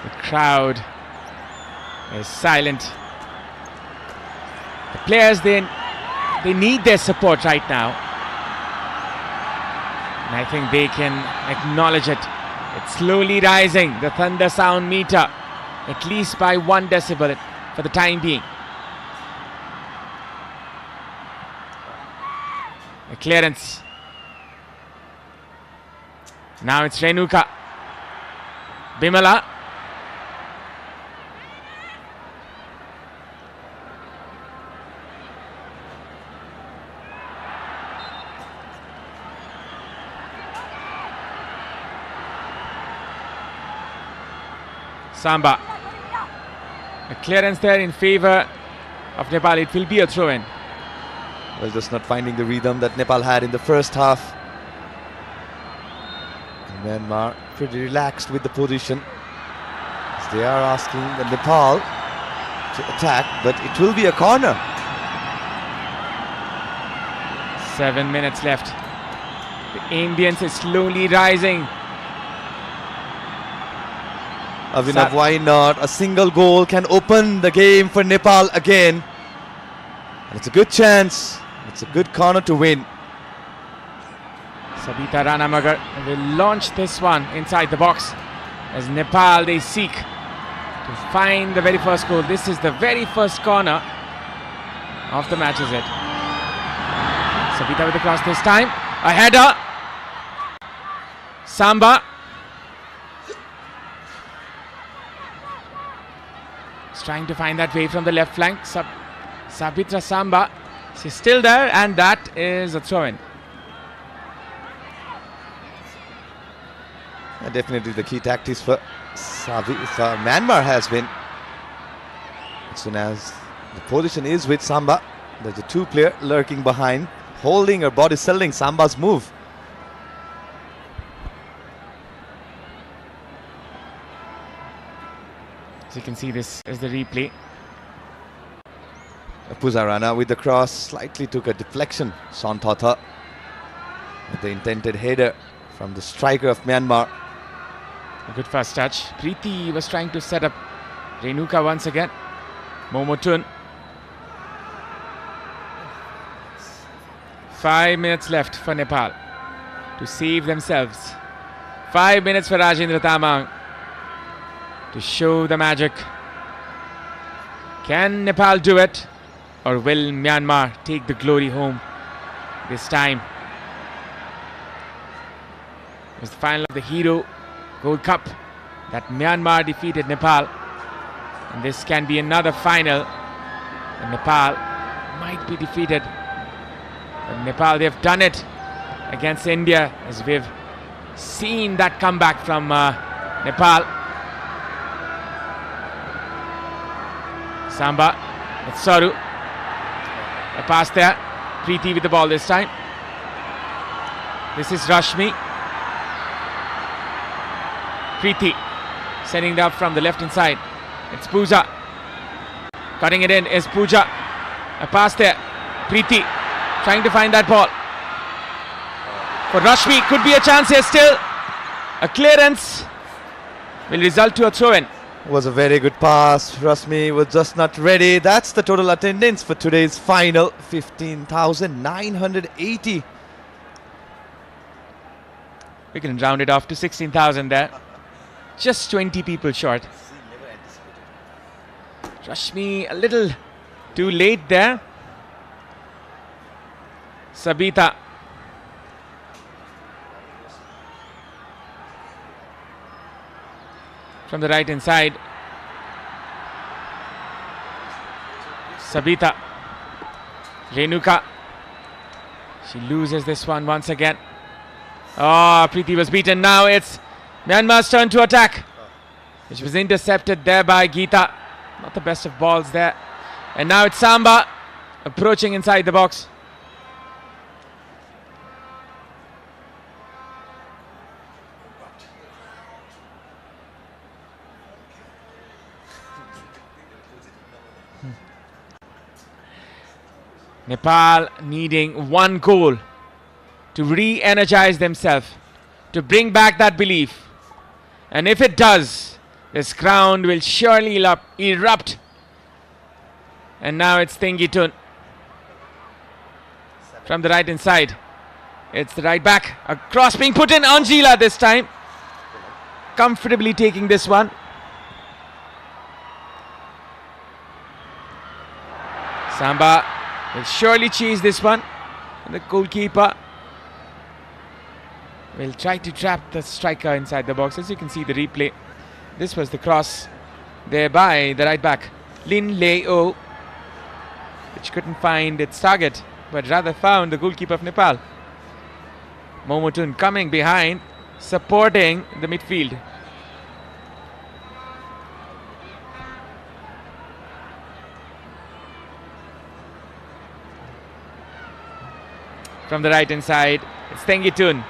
The crowd is silent. The players, they need their support right now. And I think they can acknowledge it. It's slowly rising, the thunder sound meter, at least by 1 decibel for the time being. A clearance. Now it's Renuka. Bimala. Samba. A clearance there in favor of Nepal. It will be a throw-in. Well, just not finding the rhythm that Nepal had in the first half. And Myanmar pretty relaxed with the position, as they are asking the Nepal to attack, but it will be a corner. 7 minutes left. The Indians is slowly rising. Avinav, why not? A single goal can open the game for Nepal again. And it's a good chance. It's a good corner to win. Sabita Ranamagar will launch this one inside the box as Nepal, they seek to find the very first goal. This is the very first corner of the match, is it? Sabita with the cross this time. A header. Samba. Trying to find that way from the left flank. Sabitra Samba, she's still there, and that is a throw-in. Definitely the key tactics for Myanmar has been, as soon as the position is with Samba, there's a 2-player lurking behind, holding her body, selling Samba's move. As you can see, this is the replay. Puzarana with the cross, slightly took a deflection. Santata with the intended header from the striker of Myanmar. A good first touch. Preeti was trying to set up Renuka once again. Momotun. 5 minutes left for Nepal to save themselves. 5 minutes for Rajendra Tamang. to show the magic. Can Nepal do it, or will Myanmar take the glory home this time? It was the final of the Hero Gold Cup that Myanmar defeated Nepal, and this can be another final, and Nepal might be defeated. But Nepal, they've done it against India, as we've seen that comeback from Nepal. Samba, with Saru, a pass there. Preeti with the ball this time. This is Rashmi. Preeti sending it up from the left hand side. It's Pooja. Cutting it in is Pooja. A pass there. Preeti trying to find that ball. For Rashmi, could be a chance here still. A clearance will result to a throw-in. Was a very good pass. Rashmi was just not ready. That's the total attendance for today's final, 15,980. We can round it off to 16,000 there. Just 20 people short. Rashmi a little too late there. Sabita. From the right hand side. Sabita. Renuka. She loses this one once again. Oh, Preeti was beaten. Now it's Myanmar's turn to attack, which was intercepted there by Geeta. Not the best of balls there. And now it's Samba approaching inside the box. Nepal needing one goal to re-energize themselves, to bring back that belief. And if it does, this crowd will surely erupt. And now it's Thengitun from the right hand side. It's the right back. A cross being put in. Anjila this time comfortably taking this one. Samba will surely chase this one. And the goalkeeper will try to trap the striker inside the box. As you can see the replay, this was the cross there by the right back Lin Leo, which couldn't find its target but rather found the goalkeeper of Nepal. Momotun coming behind, supporting the midfield. From the right hand side, it's Thengitun.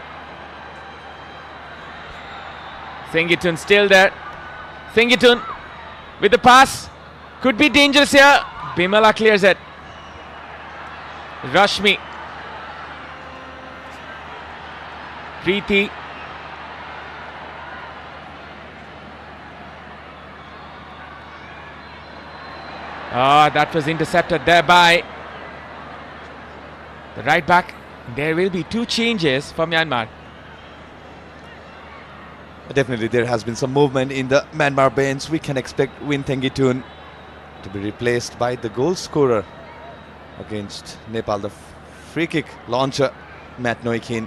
Thengitun still there. Thengitun with the pass. Could be dangerous here. Bimala clears it. Rashmi. Preeti. That was intercepted there by the right back. There will be two changes for Myanmar. Definitely there has been some movement in the Myanmar bench. We can expect Win Thengitun to be replaced by the goal scorer against Nepal, the free kick launcher Matt Noikin.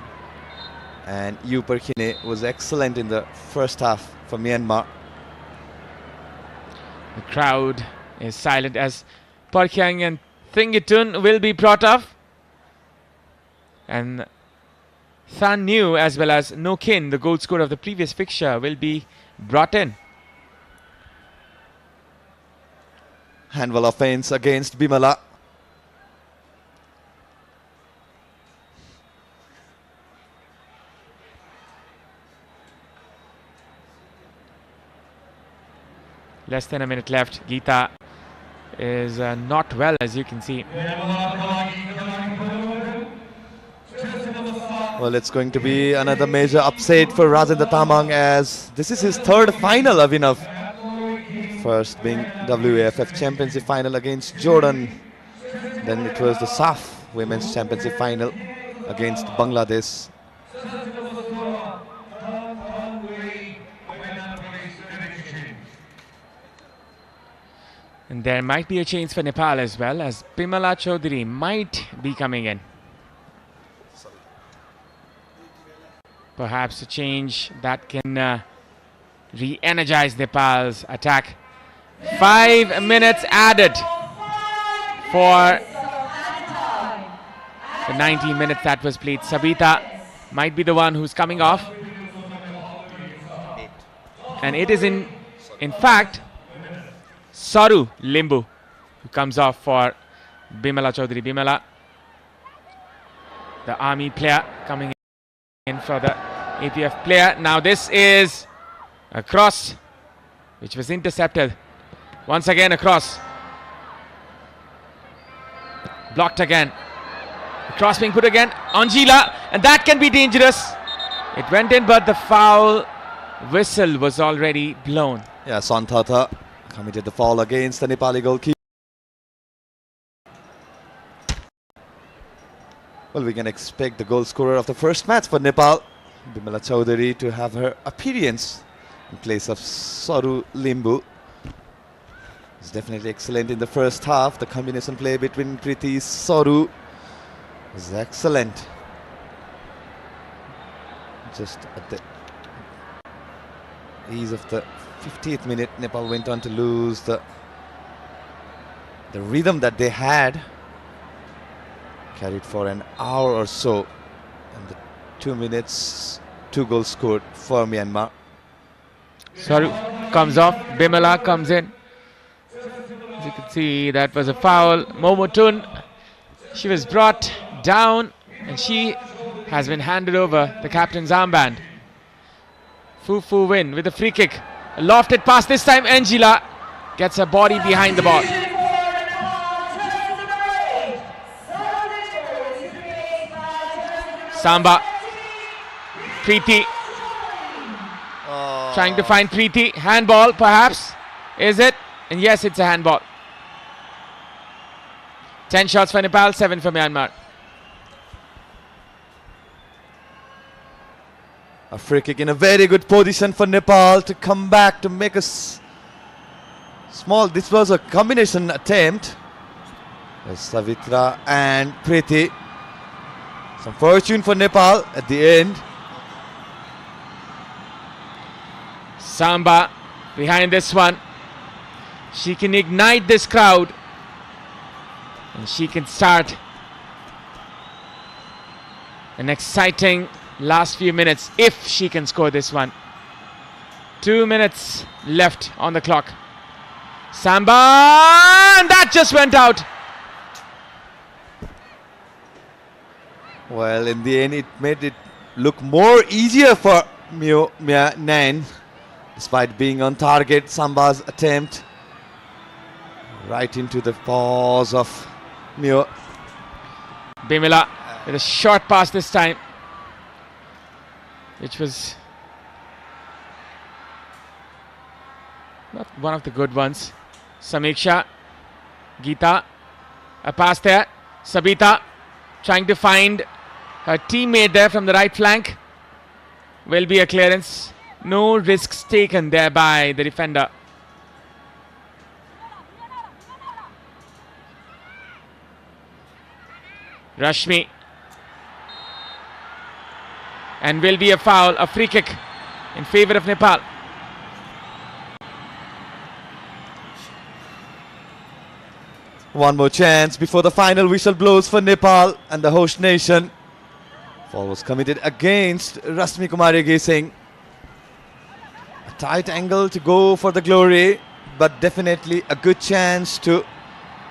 And Yu Perkine was excellent in the first half for Myanmar. The crowd is silent as Parkyang and Thengitun will be brought off. And Than New as well as No Kin, the goal scorer of the previous fixture, will be brought in. Handball offense against Bimala. Less than a minute left. Geeta is not well, as you can see. Well, it's going to be another major upset for Rajendra Tamang, as this is his third final, Avinav. First being WAFF Championship final against Jordan. Then it was the SAF Women's Championship final against Bangladesh. And there might be a change for Nepal as well, as Bimala Chaudhary might be coming in. Perhaps a change that can re-energize Nepal's attack. 5 minutes added for the 90 minutes that was played. Sabita might be the one who's coming off. And it is in fact Saru Limbu who comes off for Bimala Chaudhary. Bimala, the army player, coming in for the APF player. Now this is a cross which was intercepted. Once again a cross. Blocked again. The cross being put again. Anjila, and that can be dangerous. It went in, but the foul whistle was already blown. Yeah, Santata committed the foul against the Nepali goalkeeper. Well, we can expect the goal scorer of the first match for Nepal, Bimala Chaudhary, to have her appearance in place of Saru Limbu. It's definitely excellent in the first half. The combination play between Kriti Saru was excellent. Just at the ease of the 50th minute, Nepal went on to lose the rhythm that they had. Carried for an hour or so. And the 2 minutes, 2 goals scored for Myanmar. Saru comes off. Bimala comes in. As you can see, that was a foul. Momotun, she was brought down and she has been handed over the captain's armband. Fufu win with a free kick. A lofted pass this time. Angela gets her body behind the ball. Samba. Preeti. Trying to find Preeti. Handball perhaps. Is it? And yes, it's a handball. 10 shots for Nepal, 7 for Myanmar. A free kick in a very good position for Nepal to come back to make a small. This was a combination attempt. There's Savitra and Preeti. Some fortune for Nepal at the end. Samba behind this one. She can ignite this crowd and she can start an exciting last few minutes if she can score this one. 2 minutes left on the clock. Samba, and that just went out. Well, in the end, it made it look more easier for Myanmar, despite being on target. Samba's attempt right into the paws of Myo. Bimala with a short pass this time, which was not one of the good ones. Samiksha, Geeta, a pass there. Sabita trying to find her teammate there from the right flank. Will be a clearance. No risks taken there by the defender. Rashmi. And will be a foul, a free kick in favor of Nepal. One more chance before the final whistle blows for Nepal and the host nation. Foul was committed against Rashmi Kumari Gising. A tight angle to go for the glory, but definitely a good chance to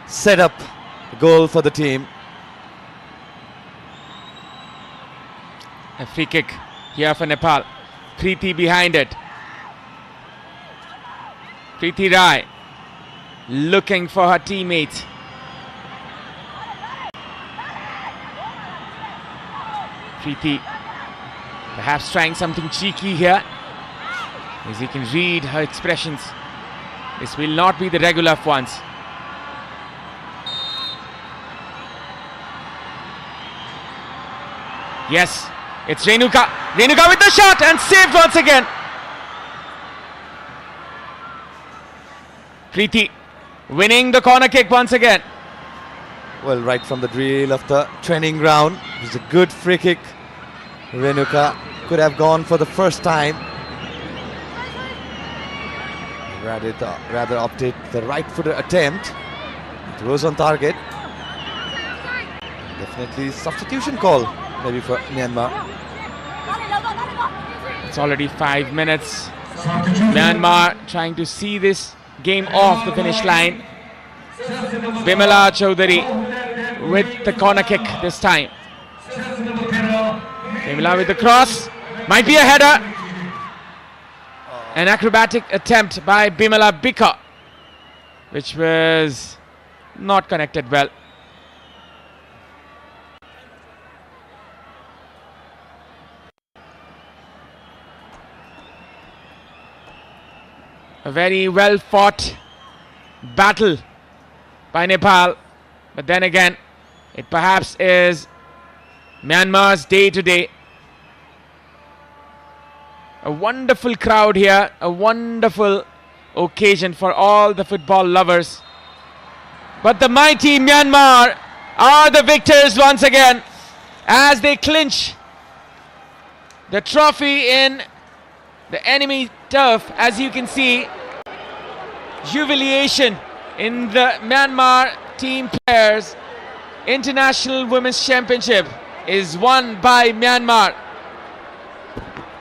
set up the goal for the team. A free kick here for Nepal. Preeti behind it. Preeti Rai looking for her teammate. Preeti perhaps trying something cheeky here, as you can read her expressions. This will not be the regular ones. Yes, it's Renuka. Renuka with the shot and saved once again. Preeti winning the corner kick once again. Well, right from the drill of the training ground, it was a good free kick. Renuka could have gone for the first time. Rather opted the right-footed attempt. It was on target. Definitely substitution call maybe for Myanmar. It's already 5 minutes. Myanmar trying to see this game off the finish line. Bimala Chaudhary with the corner kick this time. Bimala with the cross. Might be a header. An acrobatic attempt by Bimala Bika, which was not connected well. A very well fought battle by Nepal, but then again, it perhaps is Myanmar's day today. A wonderful crowd here, a wonderful occasion for all the football lovers. But the mighty Myanmar are the victors once again as they clinch the trophy in the enemy turf. As you can see, jubilation in the Myanmar team players. International Women's Championship is won by Myanmar.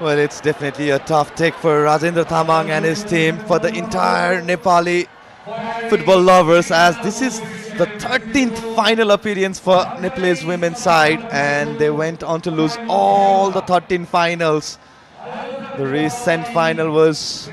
Well, it's definitely a tough take for Rajendra Thamang and his team, for the entire Nepali football lovers, as this is the 13th final appearance for Nepalese women's side, and they went on to lose all the 13 finals. The recent final was